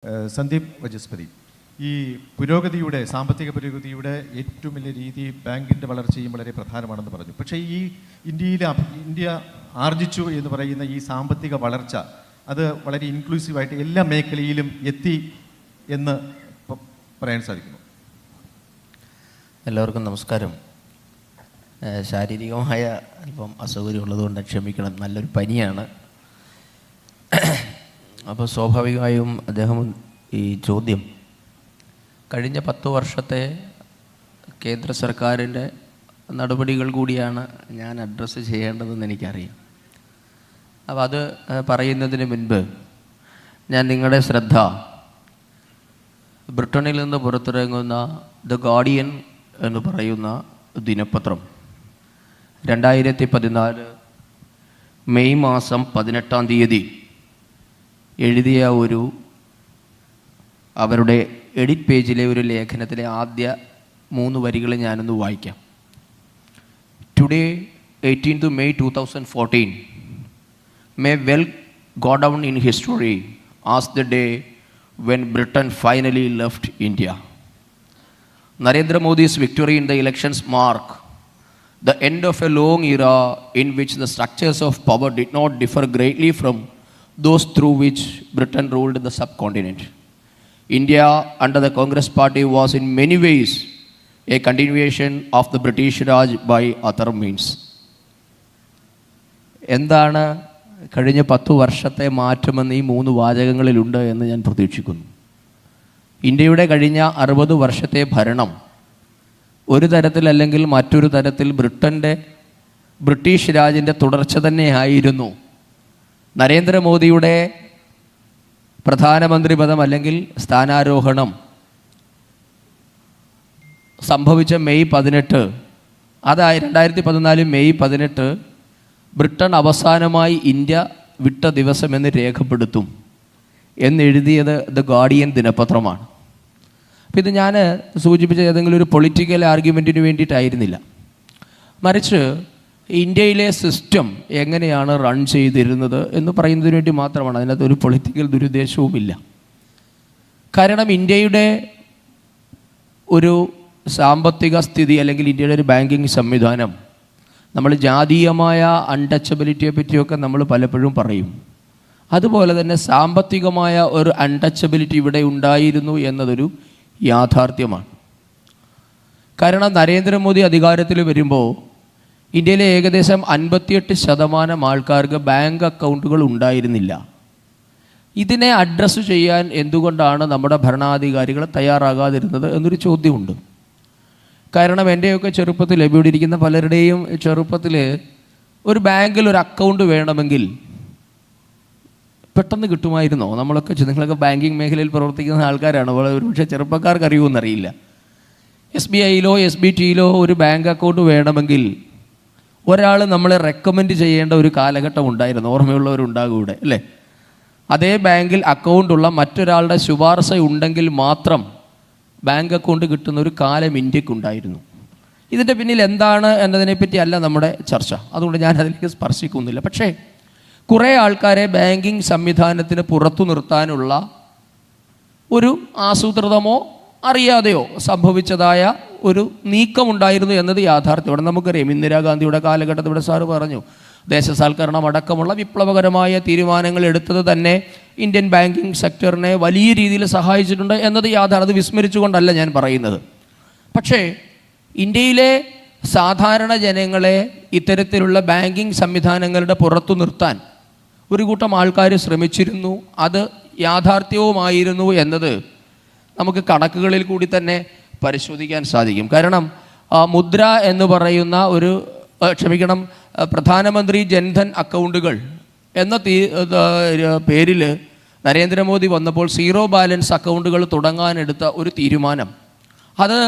സന്ദീപ് വചസ്പതി, ഈ പുരോഗതിയുടെ സാമ്പത്തിക പുരോഗതിയുടെ ഏറ്റവും വലിയ രീതി ബാങ്കിൻ്റെ വളർച്ചയും വളരെ പ്രധാനമാണെന്ന് പറഞ്ഞു. പക്ഷേ ഈ ഇന്ത്യ ആർജിച്ചു എന്ന് പറയുന്ന ഈ സാമ്പത്തിക വളർച്ച അത് വളരെ ഇൻക്ലൂസീവായിട്ട് എല്ലാ മേഖലയിലും എത്തി എന്ന് പറയാൻ സാധിക്കുന്നു. എല്ലാവർക്കും നമസ്കാരം. ശാരീരികമായ അല്പം അസൗകര്യമുള്ളതുകൊണ്ട് ക്ഷമിക്കണം, നല്ലൊരു പനിയാണ്. അപ്പോൾ സ്വാഭാവികമായും അദ്ദേഹം ഈ ചോദ്യം കഴിഞ്ഞ 10 വർഷത്തെ കേന്ദ്ര സർക്കാരിൻ്റെ നടപടികൾ കൂടിയാണ് ഞാൻ അഡ്രസ്സ് ചെയ്യേണ്ടതെന്ന് എനിക്കറിയാം. അപ്പോൾ അത് പറയുന്നതിന് മുൻപ് ഞാൻ നിങ്ങളുടെ ശ്രദ്ധ ബ്രിട്ടനിൽ നിന്ന് പുറത്തിറങ്ങുന്ന ദ ഗാർഡിയൻ എന്ന് പറയുന്ന ദിനപത്രം 2014 മെയ് മാസം 18-ാം തീയതി എഴുതിയ അവരുടെ എഡിറ്റ് പേജിലെ ഒരു ലേഖനത്തിലെ ആദ്യ 3 വരികൾ ഞാനൊന്ന് വായിക്കാം. Today 18th May 2014 may well go down in history as the day when Britain finally left India. Narendra Modi's victory in the elections mark the end of a long era in which the structures of power did not differ greatly from those through which Britain ruled the subcontinent. India under the Congress Party was in many ways a continuation of the British Raj by other means. എന്താണ് കഴിഞ്ഞ 10 വർഷത്തെ മാറ്റമെന്ന് ഈ 3 വാചകങ്ങളിലുണ്ട് എന്ന് ഞാൻ പ്രതീക്ഷിക്കുന്നു. ഇന്ത്യയുടെ കഴിഞ്ഞ 60 വർഷത്തെ ഭരണം ഒരു തരത്തിലല്ലെങ്കിൽ മറ്റൊരു തരത്തിൽ ബ്രിട്ടീഷ് രാജിൻ്റെ തുടർച്ച തന്നെയായിരുന്നു. നരേന്ദ്രമോദിയുടെ പ്രധാനമന്ത്രി പദം അല്ലെങ്കിൽ സ്ഥാനാരോഹണം സംഭവിച്ച മെയ് 18, അതായത് 2014 മെയ് 18 ബ്രിട്ടൻ അവസാനമായി ഇന്ത്യ വിട്ട ദിവസമെന്ന് രേഖപ്പെടുത്തും എന്നെഴുതിയത് ദ ഗാർഡിയൻ ദിനപത്രമാണ്. അപ്പോൾ ഇത് ഞാൻ സൂചിപ്പിച്ച ഏതെങ്കിലും ഒരു പൊളിറ്റിക്കൽ ആർഗ്യുമെൻറ്റിന് വേണ്ടിയിട്ടായിരുന്നില്ല, മറിച്ച് ഇന്ത്യയിലെ സിസ്റ്റം എങ്ങനെയാണ് റൺ ചെയ്തിരുന്നത് എന്ന് പറയുന്നതിന് വേണ്ടി മാത്രമാണ്. അതിനകത്ത് ഒരു പൊളിറ്റിക്കൽ ദുരുദ്ദേശവുമില്ല. കാരണം ഇന്ത്യയുടെ ഒരു സാമ്പത്തിക സ്ഥിതി അല്ലെങ്കിൽ ഇന്ത്യയുടെ ഒരു ബാങ്കിങ് സംവിധാനം, നമ്മൾ ജാതീയമായ അൺടച്ചബിലിറ്റിയെ പറ്റിയൊക്കെ നമ്മൾ പലപ്പോഴും പറയും. അതുപോലെ തന്നെ സാമ്പത്തികമായ ഒരു അൺടച്ചബിലിറ്റി ഇവിടെ ഉണ്ടായിരുന്നു എന്നതൊരു യാഥാർത്ഥ്യമാണ്. കാരണം നരേന്ദ്രമോദി അധികാരത്തിൽ വരുമ്പോൾ ഇന്ത്യയിലെ ഏകദേശം 58% ആൾക്കാർക്ക് ബാങ്ക് അക്കൗണ്ടുകൾ ഉണ്ടായിരുന്നില്ല. ഇതിനെ അഡ്രസ്സ് ചെയ്യാൻ എന്തുകൊണ്ടാണ് നമ്മുടെ ഭരണാധികാരികൾ തയ്യാറാകാതിരുന്നത് എന്നൊരു ചോദ്യമുണ്ട്. കാരണം എൻ്റെയൊക്കെ ചെറുപ്പത്തിൽ, ഇവിടെ ഇരിക്കുന്ന പലരുടെയും ചെറുപ്പത്തിൽ ഒരു ബാങ്കിൽ ഒരു അക്കൗണ്ട് വേണമെങ്കിൽ പെട്ടെന്ന് കിട്ടുമായിരുന്നോ? നിങ്ങളൊക്കെ ബാങ്കിങ് മേഖലയിൽ പ്രവർത്തിക്കുന്ന ആൾക്കാരാണ്, ഒരുപക്ഷെ ചെറുപ്പക്കാർക്ക് അറിയുമെന്നറിയില്ല. SBIയിലോ SBTയിലോ ഒരു ബാങ്ക് അക്കൗണ്ട് വേണമെങ്കിൽ ഒരാൾ നമ്മളെ റെക്കമെൻഡ് ചെയ്യേണ്ട ഒരു കാലഘട്ടം ഉണ്ടായിരുന്നു. ഓർമ്മയുള്ളവരുണ്ടാകും ഇവിടെ, അല്ലേ? അതേ ബാങ്കിൽ അക്കൗണ്ടുള്ള മറ്റൊരാളുടെ ശുപാർശ ഉണ്ടെങ്കിൽ മാത്രം ബാങ്ക് അക്കൗണ്ട് കിട്ടുന്ന ഒരു കാലം ഇന്ത്യക്കുണ്ടായിരുന്നു. ഇതിൻ്റെ പിന്നിൽ എന്താണ് എന്നതിനെപ്പറ്റി അല്ല നമ്മുടെ ചർച്ച, അതുകൊണ്ട് ഞാൻ അതിലേക്ക് സ്പർശിക്കുന്നില്ല. പക്ഷേ കുറേ ആൾക്കാരെ ബാങ്കിങ് സംവിധാനത്തിന് പുറത്തു നിർത്താനുള്ള ഒരു ആസൂത്രിതമോ അറിയാതെയോ സംഭവിച്ചതായ ഒരു നീക്കമുണ്ടായിരുന്നു എന്നത് യാഥാർത്ഥ്യമാണ്. നമുക്കറിയാം, ഇന്ദിരാഗാന്ധിയുടെ കാലഘട്ടത്തിൽ ഇവിടെ സാറ് പറഞ്ഞു, ദേശസാൽക്കരണം അടക്കമുള്ള വിപ്ലവകരമായ തീരുമാനങ്ങൾ എടുത്തത് തന്നെ ഇന്ത്യൻ ബാങ്കിങ് സെക്ടറിനെ വലിയ രീതിയിൽ സഹായിച്ചിട്ടുണ്ട് എന്നത് യാഥാർത്ഥ്യം. അത് വിസ്മരിച്ചുകൊണ്ടല്ല ഞാൻ പറയുന്നത്. പക്ഷേ ഇന്ത്യയിലെ സാധാരണ ജനങ്ങളെ ഇത്തരത്തിലുള്ള ബാങ്കിങ് സംവിധാനങ്ങളുടെ പുറത്തു നിർത്താൻ ഒരു കൂട്ടം ആൾക്കാർ ശ്രമിച്ചിരുന്നു. അത് യാഥാർത്ഥ്യവുമായിരുന്നു എന്നത് നമുക്ക് കണക്കുകളിൽ കൂടി തന്നെ പരിശോധിക്കാൻ സാധിക്കും. കാരണം മുദ്ര എന്ന് പറയുന്ന പ്രധാനമന്ത്രി ജൻധൻ അക്കൗണ്ടുകൾ എന്ന പേരിൽ നരേന്ദ്രമോദി വന്നപ്പോൾ സീറോ ബാലൻസ് അക്കൗണ്ടുകൾ തുടങ്ങാനെടുത്ത ഒരു തീരുമാനം, അത്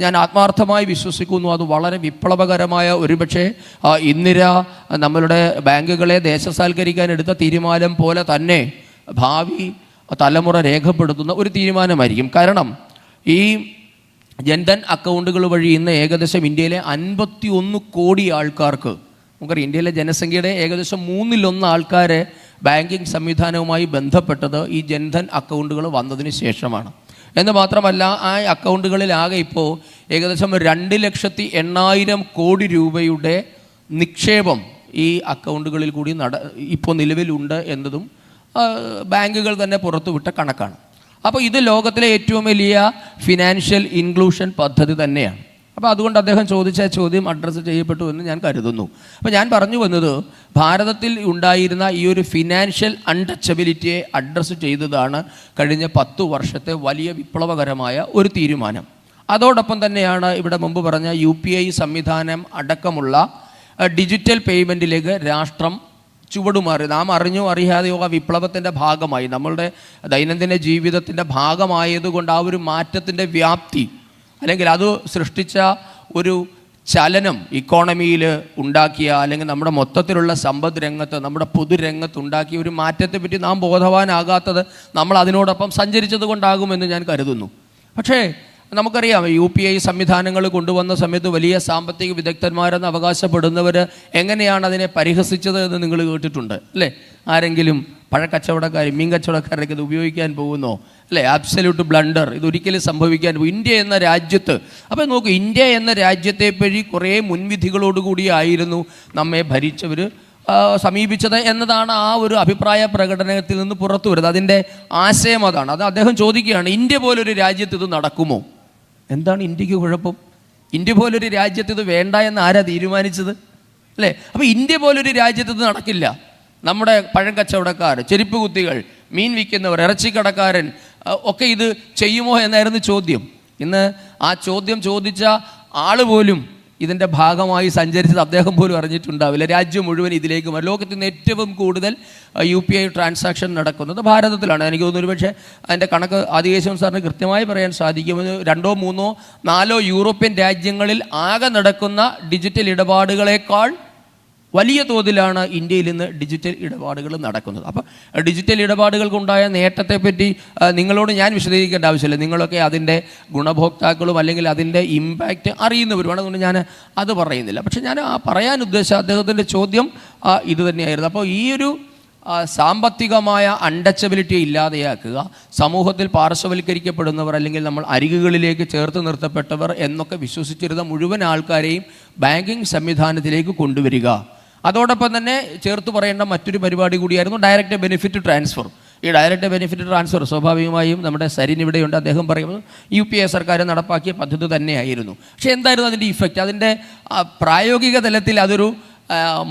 ഞാൻ ആത്മാർത്ഥമായി വിശ്വസിക്കുന്നു. അത് വളരെ വിപ്ലവകരമായ, ഒരുപക്ഷെ നമ്മളുടെ ബാങ്കുകളെ ദേശസാൽക്കരിക്കാൻ എടുത്ത തീരുമാനം പോലെ തന്നെ ഭാവി തലമുറ രേഖപ്പെടുത്തുന്ന ഒരു തീരുമാനമായിരിക്കും. കാരണം ഈ ജൻധൻ അക്കൗണ്ടുകൾ വഴി ഇന്ന് ഏകദേശം ഇന്ത്യയിലെ 51 കോടി ആൾക്കാർക്ക്, നമുക്കറിയാം ഇന്ത്യയിലെ ജനസംഖ്യയുടെ ഏകദേശം 1/3 ആൾക്കാരെ ബാങ്കിങ് സംവിധാനവുമായി ബന്ധപ്പെട്ടത് ഈ ജൻധൻ അക്കൗണ്ടുകൾ വന്നതിന് ശേഷമാണ്. എന്ന് മാത്രമല്ല, ആ അക്കൗണ്ടുകളിലാകെ ഇപ്പോൾ ഏകദേശം 2,80,000 കോടി രൂപയുടെ നിക്ഷേപം ഈ അക്കൗണ്ടുകളിൽ കൂടി ഇപ്പോൾ നിലവിലുണ്ട് എന്നതും ബാങ്കുകൾ തന്നെ പുറത്തുവിട്ട കണക്കാണ്. അപ്പോൾ ഇത് ലോകത്തിലെ ഏറ്റവും വലിയ ഫിനാൻഷ്യൽ ഇൻക്ലൂഷൻ പദ്ധതി തന്നെയാണ്. അപ്പോൾ അതുകൊണ്ട് അദ്ദേഹം ചോദിച്ച ചോദ്യം അഡ്രസ്സ് ചെയ്യപ്പെട്ടു എന്ന് ഞാൻ കരുതുന്നു. അപ്പോൾ ഞാൻ പറഞ്ഞു വന്നത്, ഭാരതത്തിൽ ഉണ്ടായിരുന്ന ഈ ഒരു ഫിനാൻഷ്യൽ അൺടച്ചബിലിറ്റിയെ അഡ്രസ്സ് ചെയ്തതാണ് കഴിഞ്ഞ 10 വർഷത്തെ വലിയ വിപ്ലവകരമായ ഒരു തീരുമാനം. അതോടൊപ്പം തന്നെയാണ് ഇവിടെ മുമ്പ് പറഞ്ഞ UPI സംവിധാനം അടക്കമുള്ള ഡിജിറ്റൽ പേയ്മെൻറ്റിലേക്ക് രാഷ്ട്രം ചുവടുമാറി. നാം അറിഞ്ഞോ അറിയാതെയോ ആ വിപ്ലവത്തിൻ്റെ ഭാഗമായി, നമ്മളുടെ ദൈനംദിന ജീവിതത്തിൻ്റെ ഭാഗമായതുകൊണ്ട് ആ ഒരു മാറ്റത്തിൻ്റെ വ്യാപ്തി അല്ലെങ്കിൽ അത് സൃഷ്ടിച്ച ഒരു ചലനം ഇക്കോണമിയിൽ ഉണ്ടാക്കിയ, അല്ലെങ്കിൽ നമ്മുടെ മൊത്തത്തിലുള്ള സമ്പദ് രംഗത്ത്, നമ്മുടെ പൊതുരംഗത്ത് ഉണ്ടാക്കിയ ഒരു മാറ്റത്തെപ്പറ്റി നാം ബോധവാനാകാത്തത് നമ്മൾ അതിനോടൊപ്പം സഞ്ചരിച്ചത് കൊണ്ടാകുമെന്ന് ഞാൻ കരുതുന്നു. പക്ഷേ നമുക്കറിയാം, UPI സംവിധാനങ്ങൾ കൊണ്ടുവന്ന സമയത്ത് വലിയ സാമ്പത്തിക വിദഗ്ധന്മാരെന്ന് അവകാശപ്പെടുന്നവർ എങ്ങനെയാണ് അതിനെ പരിഹസിച്ചത് എന്ന് നിങ്ങൾ കേട്ടിട്ടുണ്ട് അല്ലേ? ആരെങ്കിലും പഴക്കച്ചവടക്കാർ, മീൻ കച്ചവടക്കാരൊക്കെ ഇത് ഉപയോഗിക്കാൻ പോകുന്നോ അല്ലേ? ആബ്സല്യൂട്ട് ബ്ലണ്ടർ, ഇതൊരിക്കലും സംഭവിക്കാൻ പോകും ഇന്ത്യ എന്ന രാജ്യത്ത്. അപ്പോൾ നോക്കൂ, ഇന്ത്യ എന്ന രാജ്യത്തെപ്പറ്റി കുറേ മുൻവിധികളോടുകൂടിയായിരുന്നു നമ്മെ ഭരിച്ചവർ സമീപിച്ചത് എന്നതാണ് ആ ഒരു അഭിപ്രായ പ്രകടനത്തിൽ നിന്ന് പുറത്തു വരുന്നത്. അതിൻ്റെ ആശയം അതാണ്. അത് അദ്ദേഹം ചോദിക്കുകയാണ്, ഇന്ത്യ പോലൊരു രാജ്യത്ത് ഇത് നടക്കുമോ? എന്താണ് ഇന്ത്യക്ക് കുഴപ്പം? ഇന്ത്യ പോലൊരു രാജ്യത്ത് ഇത് വേണ്ട എന്ന് ആരാ തീരുമാനിച്ചത് അല്ലേ? അപ്പോൾ ഇന്ത്യ പോലൊരു രാജ്യത്ത് ഇത് നടക്കില്ല. നമ്മുടെ പഴം കച്ചവടക്കാർ, ചെരുപ്പ് കുത്തികൾ, മീൻ വിൽക്കുന്നവർ, ഇറച്ചിക്കടക്കാരൻ ഒക്കെ ഇത് ചെയ്യുമോ എന്നായിരുന്നു ചോദ്യം. ഇന്ന് ആ ചോദ്യം ചോദിച്ച ആൾ പോലും ഇതിൻ്റെ ഭാഗമായി സഞ്ചരിച്ചത് അദ്ദേഹം പോലും അറിഞ്ഞിട്ടുണ്ടാവില്ല. രാജ്യം മുഴുവൻ ഇതിലേക്ക് വരും. ലോകത്തിൽ നിന്ന് ഏറ്റവും കൂടുതൽ UPI ട്രാൻസാക്ഷൻ നടക്കുന്നത് ഭാരതത്തിലാണ്. എനിക്ക് തോന്നുന്നു പക്ഷേ അതിൻ്റെ കണക്ക് ആദികേശവൻ സാറിന് കൃത്യമായി പറയാൻ സാധിക്കുമെന്ന്. 2, 3, 4 യൂറോപ്യൻ രാജ്യങ്ങളിൽ ആകെ നടക്കുന്ന ഡിജിറ്റൽ ഇടപാടുകളേക്കാൾ വലിയ തോതിലാണ് ഇന്ത്യയിൽ നിന്ന് ഡിജിറ്റൽ ഇടപാടുകൾ നടക്കുന്നത്. അപ്പോൾ ഡിജിറ്റൽ ഇടപാടുകൾക്കുണ്ടായ നേട്ടത്തെപ്പറ്റി നിങ്ങളോട് ഞാൻ വിശദീകരിക്കേണ്ട ആവശ്യമില്ല. നിങ്ങളൊക്കെ അതിൻ്റെ ഗുണഭോക്താക്കളും അല്ലെങ്കിൽ അതിൻ്റെ ഇമ്പാക്റ്റ് അറിയുന്നവരുമാണ്. അതുകൊണ്ട് ഞാൻ അത് പറയുന്നില്ല. പക്ഷേ ഞാൻ പറയാൻ ഉദ്ദേശിച്ച അദ്ദേഹത്തിൻ്റെ ചോദ്യം ഇത് തന്നെയായിരുന്നു. അപ്പോൾ ഈ ഒരു സാമ്പത്തികമായ അൺടച്ചബിലിറ്റി ഇല്ലാതെയാക്കുക, സമൂഹത്തിൽ പാർശ്വവൽക്കരിക്കപ്പെടുന്നവർ അല്ലെങ്കിൽ നമ്മൾ അരികുകളിലേക്ക് ചേർത്ത് നിർത്തപ്പെട്ടവർ എന്നൊക്കെ വിശ്വസിച്ചിരുന്ന മുഴുവൻ ആൾക്കാരെയും ബാങ്കിങ് സംവിധാനത്തിലേക്ക് കൊണ്ടുവരിക. അതോടൊപ്പം തന്നെ ചേർത്ത് പറയേണ്ട മറ്റൊരു പരിപാടി കൂടിയായിരുന്നു ഡയറക്റ്റ് ബെനിഫിറ്റ് ട്രാൻസ്ഫർ. ഈ ഡയറക്റ്റ് ബെനിഫിറ്റ് ട്രാൻസ്ഫർ സ്വാഭാവികമായും നമ്മുടെ സരിൻ ഇവിടെയുണ്ട്, അദ്ദേഹം പറയുന്നത് UPI സർക്കാർ നടപ്പാക്കിയ പദ്ധതി തന്നെയായിരുന്നു. പക്ഷേ എന്തായിരുന്നു അതിൻ്റെ ഇഫക്റ്റ്? അതിൻ്റെ പ്രായോഗിക തലത്തിൽ അതൊരു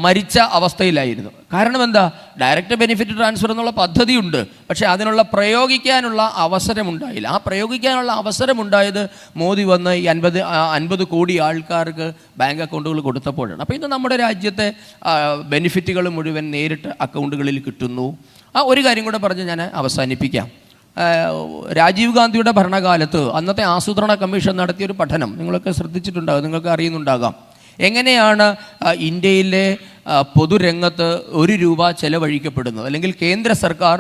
മരിച്ച അവസ്ഥയിലായിരുന്നു. കാരണം എന്താ? ഡയറക്റ്റ് ബെനിഫിറ്റ് ട്രാൻസ്ഫർ എന്നുള്ള പദ്ധതിയുണ്ട്, പക്ഷേ അതിനുള്ള പ്രയോഗിക്കാനുള്ള അവസരമുണ്ടായില്ല. ആ പ്രയോഗിക്കാനുള്ള അവസരമുണ്ടായത് മോദി വന്ന് ഈ 50 കോടി ആൾക്കാർക്ക് ബാങ്ക് അക്കൗണ്ടുകൾ കൊടുത്തപ്പോഴാണ്. അപ്പോൾ ഇന്ന് നമ്മുടെ രാജ്യത്തെ ബെനിഫിറ്റുകൾ മുഴുവൻ നേരിട്ട് അക്കൗണ്ടുകളിൽ കിട്ടുന്നു. ഒരു കാര്യം കൂടെ പറഞ്ഞ് ഞാൻ അവസാനിപ്പിക്കാം. രാജീവ് ഗാന്ധിയുടെ ഭരണകാലത്ത് അന്നത്തെ ആസൂത്രണ കമ്മീഷൻ നടത്തിയൊരു പഠനം നിങ്ങളൊക്കെ ശ്രദ്ധിച്ചിട്ടുണ്ടാകും, നിങ്ങൾക്ക് അറിയുന്നുണ്ടാകാം. എങ്ങനെയാണ് ഇന്ത്യയിലെ പൊതുരംഗത്ത് 1 രൂപ ചെലവഴിക്കപ്പെടുന്നത്, അല്ലെങ്കിൽ കേന്ദ്ര സർക്കാർ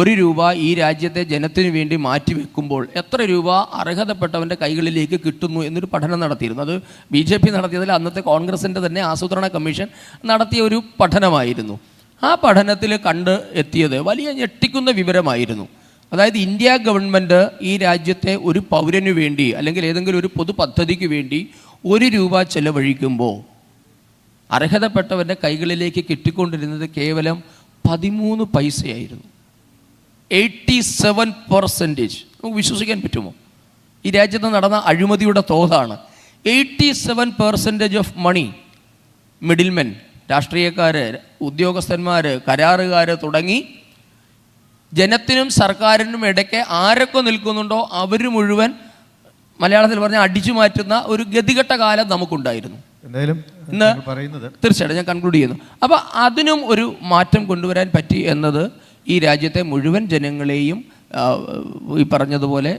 1 രൂപ ഈ രാജ്യത്തെ ജനത്തിനു വേണ്ടി മാറ്റിവെക്കുമ്പോൾ എത്ര രൂപ അർഹതപ്പെട്ടവൻ്റെ കൈകളിലേക്ക് കിട്ടുന്നു എന്നൊരു പഠനം നടത്തിയിരുന്നു. അത് BJP നടത്തിയതിൽ അന്നത്തെ കോൺഗ്രസിൻ്റെ തന്നെ ആസൂത്രണ കമ്മീഷൻ നടത്തിയ ഒരു പഠനമായിരുന്നു. ആ പഠനത്തിൽ കണ്ട് എത്തിയത് വലിയ ഞെട്ടിക്കുന്ന വിവരമായിരുന്നു. അതായത് ഇന്ത്യ ഗവൺമെൻറ് ഈ രാജ്യത്തെ ഒരു പൗരനു വേണ്ടി അല്ലെങ്കിൽ ഏതെങ്കിലും ഒരു പൊതു പദ്ധതിക്ക് വേണ്ടി 1 രൂപ ചെലവഴിക്കുമ്പോൾ അർഹതപ്പെട്ടവൻ്റെ കൈകളിലേക്ക് കിട്ടിക്കൊണ്ടിരുന്നത് കേവലം 13 പൈസയായിരുന്നു. 87%. നമുക്ക് വിശ്വസിക്കാൻ പറ്റുമോ? ഈ രാജ്യത്ത് നടന്ന അഴിമതിയുടെ തോതാണ്. 87% ഓഫ് മണി മിഡിൽമെൻ, രാഷ്ട്രീയക്കാർ, ഉദ്യോഗസ്ഥന്മാർ, കരാറുകാർ തുടങ്ങി ജനത്തിനും സർക്കാരിനും ഇടയ്ക്ക് ആരൊക്കെ നിൽക്കുന്നുണ്ടോ അവർ മുഴുവൻ മലയാളത്തിൽ പറഞ്ഞാൽ അടിച്ചു മാറ്റുന്ന ഒരു ഗതികെട്ട കാലം നമുക്കുണ്ടായിരുന്നു. എന്തായാലും ഇന്ന് തീർച്ചയായിട്ടും ഞാൻ കൺക്ലൂഡ് ചെയ്യുന്നു. അപ്പോൾ അതിനും ഒരു മാറ്റം കൊണ്ടുവരാൻ പറ്റി എന്നത് ഈ രാജ്യത്തെ മുഴുവൻ ജനങ്ങളെയും ഈ പറഞ്ഞതുപോലെ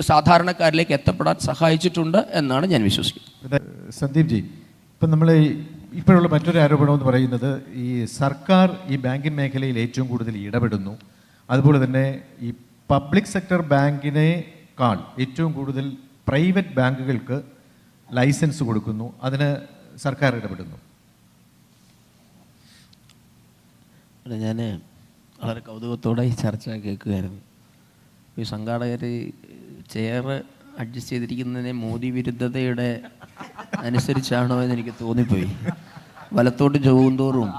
സാധാരണക്കാരിലേക്ക് എത്തപ്പെടാൻ സഹായിച്ചിട്ടുണ്ട് എന്നാണ് ഞാൻ വിശ്വസിക്കുന്നത്. സന്ദീപ് ജി, ഇപ്പം നമ്മൾ ഇപ്പോഴുള്ള മറ്റൊരു ആരോപണം എന്ന് പറയുന്നത് ഈ സർക്കാർ ഈ ബാങ്കിങ് മേഖലയിൽ ഏറ്റവും കൂടുതൽ ഇടപെടുന്നു, അതുപോലെ തന്നെ ഈ പബ്ലിക് സെക്ടർ ബാങ്കിനേക്കാൾ ഏറ്റവും കൂടുതൽ പ്രൈവറ്റ് ബാങ്കുകൾക്ക് ലൈസൻസ് കൊടുക്കുന്നു, അതിന് സർക്കാർ ഇടപെടുന്നു. ഞാൻ വളരെ കൗതുകത്തോടെ ഈ ചർച്ച കേൾക്കുകയായിരുന്നു. ഈ സംഘാടകർ ചെയർ അഡ്ജസ്റ്റ് ചെയ്തിരിക്കുന്നതിനെ മോദി വിരുദ്ധതയുടെ അനുസരിച്ചാണോ എന്ന് എനിക്ക് തോന്നിപ്പോയി. വലത്തോട്ട് ചോദിന്തോറും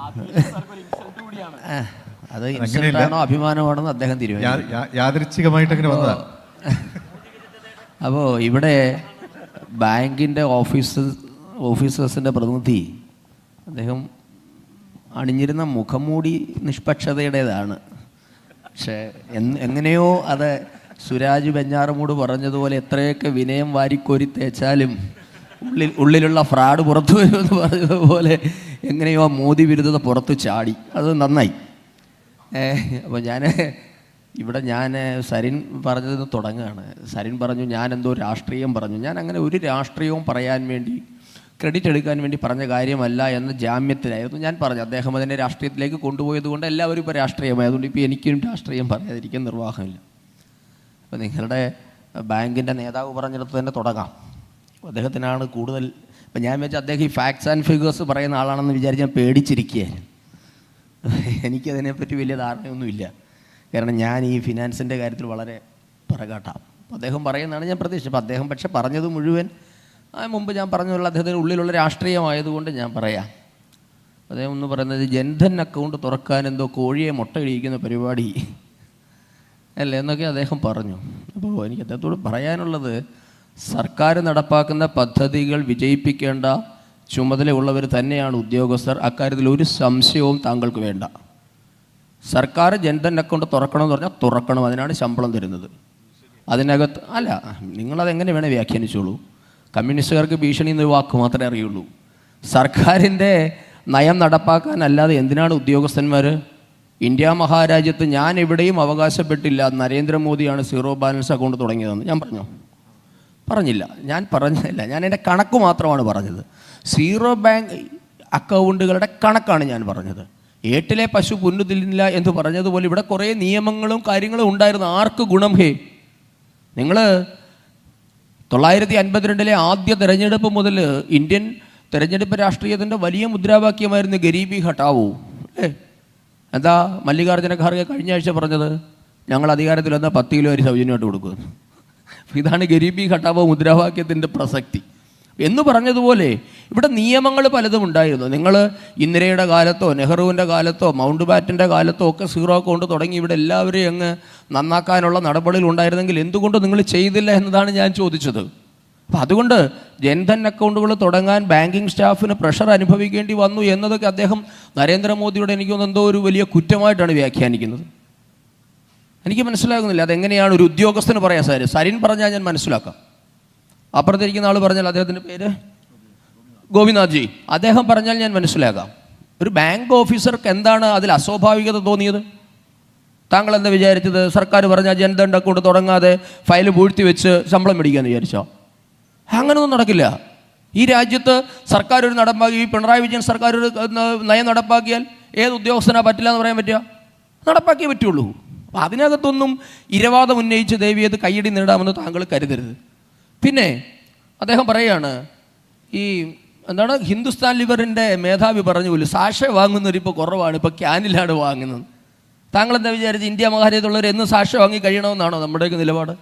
അത് ഇൻസൾട്ടാണോ അഭിമാനമാണെന്ന് അദ്ദേഹം തീരുമാനിച്ചു. യാദൃച്ഛികമായിട്ടങ്ങനെ വന്നതാണ്. അപ്പോൾ ഇവിടെ ബാങ്കിൻ്റെ ഓഫീസേഴ്സിൻ്റെ പ്രതിനിധി അദ്ദേഹം അണിഞ്ഞിരുന്ന മുഖംമൂടി നിഷ്പക്ഷതയുടേതാണ്. പക്ഷേ എങ്ങനെയോ അത് സുരാജ് വെഞ്ഞാറമൂട് പറഞ്ഞതുപോലെ എത്രയൊക്കെ വിനയം വാരിക്കോരി തേച്ചാലും ഉള്ളിലുള്ള ഫ്രാഡ് പുറത്തു വരുമെന്ന് പറഞ്ഞതുപോലെ എങ്ങനെയോ ആ മോദി വിരുദ്ധത പുറത്ത് ചാടി. അത് നന്നായി. അപ്പോൾ ഞാൻ സരിൻ പറഞ്ഞതിൽ തുടങ്ങുകയാണ്. സരിൻ പറഞ്ഞു ഞാൻ എന്തോ രാഷ്ട്രീയം പറഞ്ഞു. ഞാൻ അങ്ങനെ ഒരു രാഷ്ട്രീയവും പറയാൻ വേണ്ടി ക്രെഡിറ്റ് എടുക്കാൻ വേണ്ടി പറഞ്ഞ കാര്യമല്ല എന്ന ജാമ്യത്തിലായിരുന്നു ഞാൻ പറഞ്ഞു. അദ്ദേഹം അതിനെ രാഷ്ട്രീയത്തിലേക്ക് കൊണ്ടുപോയത് കൊണ്ട് എല്ലാവരും ഇപ്പോൾ രാഷ്ട്രീയമായി. അതുകൊണ്ട് ഇപ്പോൾ എനിക്കും രാഷ്ട്രീയം പറയാതിരിക്കാൻ നിർവാഹമില്ല. അപ്പോൾ നിങ്ങളുടെ ബാങ്കിൻ്റെ നേതാവ് പറഞ്ഞിടത്ത് തന്നെ തുടങ്ങാം. അദ്ദേഹത്തിനാണ് കൂടുതൽ. ഇപ്പം ഞാൻ വെച്ചാൽ അദ്ദേഹം ഈ ഫാക്ട്സ് ആൻഡ് ഫിഗേഴ്സ് പറയുന്ന ആളാണെന്ന് വിചാരിച്ച് ഞാൻ പേടിച്ചിരിക്കുകയായിരുന്നു. എനിക്കതിനെപ്പറ്റി വലിയ ധാരണയൊന്നുമില്ല. കാരണം ഞാൻ ഈ ഫിനാൻസിൻ്റെ കാര്യത്തിൽ വളരെ പുറകോട്ടാണ്. അദ്ദേഹം പറയുന്നതാണ് ഞാൻ പ്രതീക്ഷിച്ചത്. അപ്പോൾ അദ്ദേഹം പക്ഷെ പറഞ്ഞത് മുഴുവൻ മുമ്പ് ഞാൻ പറഞ്ഞുള്ള അദ്ദേഹത്തിൻ്റെ ഉള്ളിലുള്ള രാഷ്ട്രീയമായതുകൊണ്ട് ഞാൻ പറയാം. അദ്ദേഹം ഒന്ന് പറയുന്നത് ജൻധൻ അക്കൗണ്ട് തുറക്കാൻ എന്തോ കോഴിയെ മുട്ടയിടിക്കുന്ന പരിപാടി അല്ലേ എന്നൊക്കെ അദ്ദേഹം പറഞ്ഞു. അപ്പോൾ എനിക്ക് അദ്ദേഹത്തോട് പറയാനുള്ളത്, സർക്കാർ നടപ്പാക്കുന്ന പദ്ധതികൾ വിജയിപ്പിക്കേണ്ട ചുമതലയുള്ളവർ തന്നെയാണ് ഉദ്യോഗസ്ഥർ. അക്കാര്യത്തിൽ ഒരു സംശയവും താങ്കൾക്ക് വേണ്ട. സർക്കാർ ജൻധൻ അക്കൗണ്ട് തുറക്കണമെന്ന് പറഞ്ഞാൽ തുറക്കണം. അതിനാണ് ശമ്പളം തരുന്നത്. അതിനകത്ത് അല്ല, നിങ്ങളതെങ്ങനെ വേണേൽ വ്യാഖ്യാനിച്ചോളൂ. കമ്മ്യൂണിസ്റ്റുകാർക്ക് ഭീഷണി എന്നൊരു വാക്ക് മാത്രമേ അറിയുള്ളൂ. സർക്കാരിൻ്റെ നയം നടപ്പാക്കാനല്ലാതെ എന്തിനാണ് ഉദ്യോഗസ്ഥന്മാർ? ഇന്ത്യ മഹാരാജ്യത്ത് ഞാൻ എവിടെയും അവകാശപ്പെട്ടില്ല നരേന്ദ്രമോദിയാണ് സീറോ ബാലൻസ് അക്കൗണ്ട് തുടങ്ങിയതെന്ന്. ഞാൻ പറഞ്ഞില്ല. ഞാൻ പറഞ്ഞില്ല. ഞാൻ എൻ്റെ കണക്ക് മാത്രമാണ് പറഞ്ഞത്. സീറോ ബാങ്ക് അക്കൗണ്ടുകളുടെ കണക്കാണ് ഞാൻ പറഞ്ഞത്. ഏട്ടിലെ പശു പുല്ല് തിന്നില്ല എന്ന് പറഞ്ഞതുപോലെ ഇവിടെ കുറേ നിയമങ്ങളും കാര്യങ്ങളും ഉണ്ടായിരുന്നു. ആർക്ക് ഗുണം? നിങ്ങൾ 952 ആദ്യ തെരഞ്ഞെടുപ്പ് മുതൽ ഇന്ത്യൻ തെരഞ്ഞെടുപ്പ് രാഷ്ട്രീയത്തിൻ്റെ വലിയ മുദ്രാവാക്യമായിരുന്നു ഗരീബി ഹട്ടാവൂ അല്ലേ? എന്താ മല്ലികാർജ്ജുന ഖാർഗെ കഴിഞ്ഞ ആഴ്ച പറഞ്ഞത്? ഞങ്ങൾ അധികാരത്തിൽ വന്നാൽ 10 കിലോ അരി സൗജന്യമായിട്ട് കൊടുക്കുന്നു. ഇതാണ് ഗരീബി ഹട്ടാവോ മുദ്രാവാക്യത്തിൻ്റെ പ്രസക്തി. എന്ന് പറഞ്ഞതുപോലെ ഇവിടെ നിയമങ്ങൾ പലതും ഉണ്ടായിരുന്നു. നിങ്ങൾ ഇന്ദിരയുടെ കാലത്തോ നെഹ്റുവിൻ്റെ കാലത്തോ മൗണ്ട് ബാറ്റൻ്റെ കാലത്തോ ഒക്കെ സീറോ അക്കൗണ്ട് തുടങ്ങി ഇവിടെ എല്ലാവരെയും അങ്ങ് നന്നാക്കാനുള്ള നടപടികൾ ഉണ്ടായിരുന്നെങ്കിൽ എന്തുകൊണ്ട് നിങ്ങൾ ചെയ്തില്ല എന്നതാണ് ഞാൻ ചോദിച്ചത്. അപ്പം അതുകൊണ്ട് ജൻധൻ അക്കൗണ്ടുകൾ തുടങ്ങാൻ ബാങ്കിങ് സ്റ്റാഫിന് പ്രഷർ അനുഭവിക്കേണ്ടി വന്നു എന്നതൊക്കെ അദ്ദേഹം നരേന്ദ്രമോദിയുടെ എനിക്ക് തോന്നുന്നു എന്തോ ഒരു വലിയ കുറ്റമായിട്ടാണ് വ്യാഖ്യാനിക്കുന്നത്. എനിക്ക് മനസ്സിലാകുന്നില്ല അതെങ്ങനെയാണ് ഒരു ഉദ്യോഗസ്ഥന് പറയാം. സരിൻ പറഞ്ഞാൽ ഞാൻ മനസ്സിലാക്കാം. അപ്പുറത്തിരിക്കുന്ന ആൾ പറഞ്ഞാൽ അദ്ദേഹത്തിൻ്റെ പേര് ഗോപിനാഥ് ജി, അദ്ദേഹം പറഞ്ഞാൽ ഞാൻ മനസ്സിലാക്കാം. ഒരു ബാങ്ക് ഓഫീസർക്ക് എന്താണ് അതിൽ അസ്വാഭാവികത തോന്നിയത്? താങ്കൾ എന്താ വിചാരിച്ചത്? സർക്കാർ പറഞ്ഞാൽ ജൻധൻ അക്കൗണ്ട് തുടങ്ങാതെ ഫയൽ പൂഴ്ത്തി വെച്ച് ശമ്പളം മേടിക്കാമെന്ന് വിചാരിച്ചോ? അങ്ങനെയൊന്നും നടക്കില്ല. ഈ രാജ്യത്ത് സർക്കാർ ഒരു നടപ്പാക്കി, ഈ പിണറായി വിജയൻ സർക്കാർ ഒരു നയം നടപ്പാക്കിയാൽ ഏത് ഉദ്യോഗസ്ഥനാ പറ്റില്ല എന്ന് പറയാൻ പറ്റുക? നടപ്പാക്കിയേ പറ്റുള്ളൂ. അപ്പം അതിനകത്തൊന്നും ഇരവാദം ഉന്നയിച്ച് ദേവിയത് കയ്യടി നേടാമെന്ന് താങ്കൾ കരുതരുത്. പിന്നെ അദ്ദേഹം പറയുകയാണ് ഈ എന്താണ് ഹിന്ദുസ്ഥാൻ ലിവറിൻ്റെ മേധാവി പറഞ്ഞു പോലും സാഷ വാങ്ങുന്നവരിപ്പോൾ കുറവാണ്, ഇപ്പോൾ ക്യാനിലാണ് വാങ്ങുന്നത്. താങ്കൾ എന്താ വിചാരിച്ച് ഇന്ത്യ മഹാരാജ്യത്തുള്ളവർ എന്ന് സാഷ വാങ്ങി കഴിയണമെന്നാണോ നമ്മുടെയൊക്കെ നിലപാട്?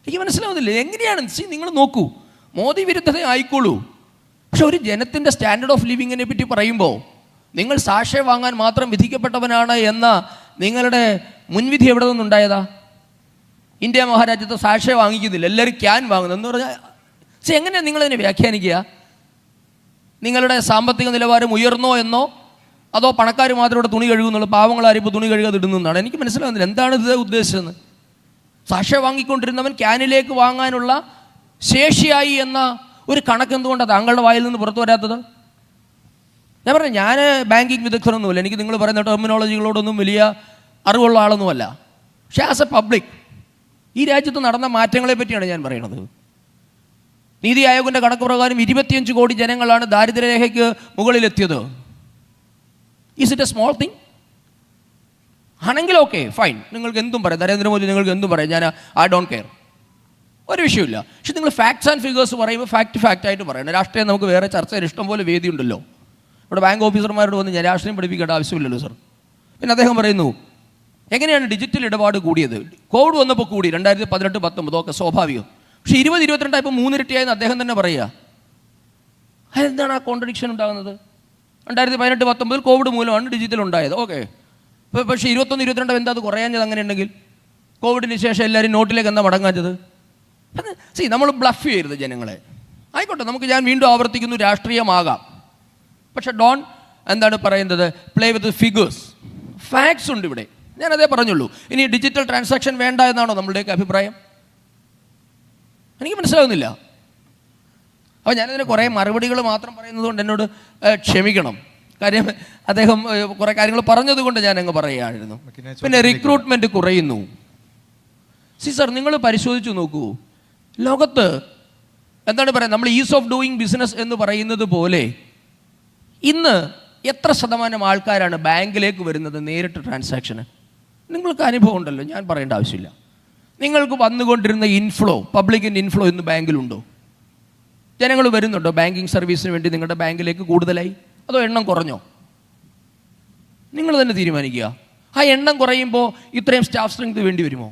എനിക്ക് മനസ്സിലാവുന്നില്ല. എങ്ങനെയാണ് നിങ്ങൾ നോക്കൂ, മോദി വിരുദ്ധത ആയിക്കോളൂ, പക്ഷെ ഒരു ജനത്തിൻ്റെ സ്റ്റാൻഡേർഡ് ഓഫ് ലിവിങ്ങിനെ പറ്റി പറയുമ്പോൾ നിങ്ങൾ സാഷ വാങ്ങാൻ മാത്രം വിധിക്കപ്പെട്ടവനാണ് എന്ന നിങ്ങളുടെ മുൻവിധി എവിടെ നിന്നുണ്ടായതാ? ഇന്ത്യ മഹാരാജ്യത്ത് സാഷ വാങ്ങിക്കുന്നില്ല, എല്ലാവരും ക്യാൻ വാങ്ങുന്നു എന്ന് പറഞ്ഞാൽ എങ്ങനെയാണ് നിങ്ങളതിനെ വ്യാഖ്യാനിക്കുക? നിങ്ങളുടെ സാമ്പത്തിക നിലവാരം ഉയർന്നോ എന്നോ അതോ പണക്കാർ മാത്രം ഇവിടെ തുണി കഴുകുന്നുള്ളൂ, പാവങ്ങളാരും ഇപ്പോൾ തുണി കഴുകാതെ ഇടുന്നതാണ്? എനിക്ക് മനസ്സിലാകുന്നില്ല എന്താണ് ഇത് ഉദ്ദേശിച്ചത്. സാഷ വാങ്ങിക്കൊണ്ടിരുന്നവൻ ക്യാനിലേക്ക് വാങ്ങാനുള്ള ശേഷിയായി എന്ന ഒരു കണക്ക് എന്തുകൊണ്ടാണ് താങ്കളുടെ വായിൽ നിന്ന് പുറത്തു വരാത്തത്? ഞാൻ പറഞ്ഞു, ഞാൻ ബാങ്കിങ് വിദഗ്ധനൊന്നുമില്ല, എനിക്ക് നിങ്ങൾ പറയുന്ന ടെർമിനോളജികളോടൊന്നും വലിയ അറിവുള്ള ആളൊന്നുമല്ല. പക്ഷേ ആസ് എ പബ്ലിക് ഈ രാജ്യത്ത് നടന്ന മാറ്റങ്ങളെ പറ്റിയാണ് ഞാൻ പറയുന്നത്. നീതി ആയോഗിൻ്റെ കണക്ക് പ്രകാരം 25 കോടി ജനങ്ങളാണ് ദാരിദ്ര്യരേഖയ്ക്ക് മുകളിലെത്തിയത്. Is it a small thing? ആണെങ്കിൽ ഓക്കെ ഫൈൻ, നിങ്ങൾക്ക് എന്തും പറയാം, നരേന്ദ്രമോദി നിങ്ങൾക്ക് എന്തും പറയാം, ഞാൻ ഐ ഡോണ്ട് കെയർ, ഒരു വിഷയമില്ല. പക്ഷെ നിങ്ങൾ ഫാക്ട്സ് ആൻഡ് ഫിഗേഴ്സ് പറയുമ്പോൾ ഫാക്റ്റായിട്ട് പറയണം. രാഷ്ട്രീയം നമുക്ക് വേറെ ചർച്ചയിൽ ഇഷ്ടംപോലെ വേദിയുണ്ടല്ലോ. ഇവിടെ ബാങ്ക് ഓഫീസർമാരോട് വന്ന് ഞാൻ രാഷ്ട്രീയം പഠിപ്പിക്കേണ്ട ആവശ്യമില്ലല്ലോ സർ. പിന്നെ അദ്ദേഹം പറയുന്നു, എങ്ങനെയാണ് ഡിജിറ്റൽ ഇടപാട് കൂടിയത്? കോവിഡ് വന്നപ്പോൾ കൂടി, 2018, 19 ഒക്കെ സ്വാഭാവികം. പക്ഷേ 20, 22 ഇപ്പോൾ 3 ഇരട്ടിയായെന്ന് അദ്ദേഹം തന്നെ പറയുക. അതെന്താണ് ആ കോൺട്രഡിക്ഷൻ ഉണ്ടാകുന്നത്? 2018, 19 കോവിഡ് മൂലമാണ് ഡിജിറ്റൽ ഉണ്ടായത്. ഓക്കെ, പക്ഷേ 21, 22 എന്താ അത് കുറയാഞ്ഞത്? അങ്ങനെ ഉണ്ടെങ്കിൽ കോവിഡിന് ശേഷം എല്ലാവരും നോട്ടിലേക്ക് എന്താ മടങ്ങാഞ്ഞത്? നമ്മൾ ബ്ലഫ് ചെയ്യരുത് ജനങ്ങളെ. ആയിക്കോട്ടെ, ഞാൻ വീണ്ടും ആവർത്തിക്കുന്നു, രാഷ്ട്രീയമാകാം, പക്ഷെ എന്താണ് പറയുന്നത്, പ്ലേ വിത്ത് ഫിഗേഴ്സ്. ഫാക്ട്സ് ഉണ്ട് ഇവിടെ, ഞാനതേ പറഞ്ഞുള്ളൂ. ഇനി ഡിജിറ്റൽ ട്രാൻസാക്ഷൻ വേണ്ട എന്നാണോ നമ്മളുടെയൊക്കെ അഭിപ്രായം? എനിക്ക് മനസ്സിലാകുന്നില്ല. അപ്പോൾ ഞാനതിന് കുറേ മറുപടികൾ മാത്രം പറയുന്നത് കൊണ്ട് എന്നോട് ക്ഷമിക്കണം. കാര്യം അദ്ദേഹം കുറേ കാര്യങ്ങൾ പറഞ്ഞതുകൊണ്ട് ഞാൻ അങ്ങ് പറയുകയായിരുന്നു. പിന്നെ റിക്രൂട്ട്മെൻറ്റ് കുറയുന്നു. സർ, നിങ്ങൾ പരിശോധിച്ചു നോക്കൂ, ലോകത്ത് എന്താണ് പറയുക, നമ്മൾ ഈസ് ഓഫ് ഡൂയിങ് ബിസിനസ് എന്ന് പറയുന്നത് പോലെ ഇന്ന് എത്ര ശതമാനം ആൾക്കാരാണ് ബാങ്കിലേക്ക് വരുന്നത് നേരിട്ട് ട്രാൻസാക്ഷന്? നിങ്ങൾക്ക് അനുഭവം ഉണ്ടല്ലോ, ഞാൻ പറയേണ്ട ആവശ്യമില്ല. നിങ്ങൾക്ക് വന്നുകൊണ്ടിരുന്ന ഇൻഫ്ലോ, പബ്ലിക്കിൻ്റെ ഇൻഫ്ലോ ഇന്ന് ബാങ്കിലുണ്ടോ? ജനങ്ങൾ വരുന്നുണ്ടോ ബാങ്കിങ് സർവീസിന് വേണ്ടി നിങ്ങളുടെ ബാങ്കിലേക്ക് കൂടുതലായി? അതോ എണ്ണം കുറഞ്ഞോ? നിങ്ങൾ തന്നെ തീരുമാനിക്കുക. ആ എണ്ണം കുറയുമ്പോൾ ഇത്രയും സ്റ്റാഫ് സ്ട്രെങ്ത് വേണ്ടി വരുമോ?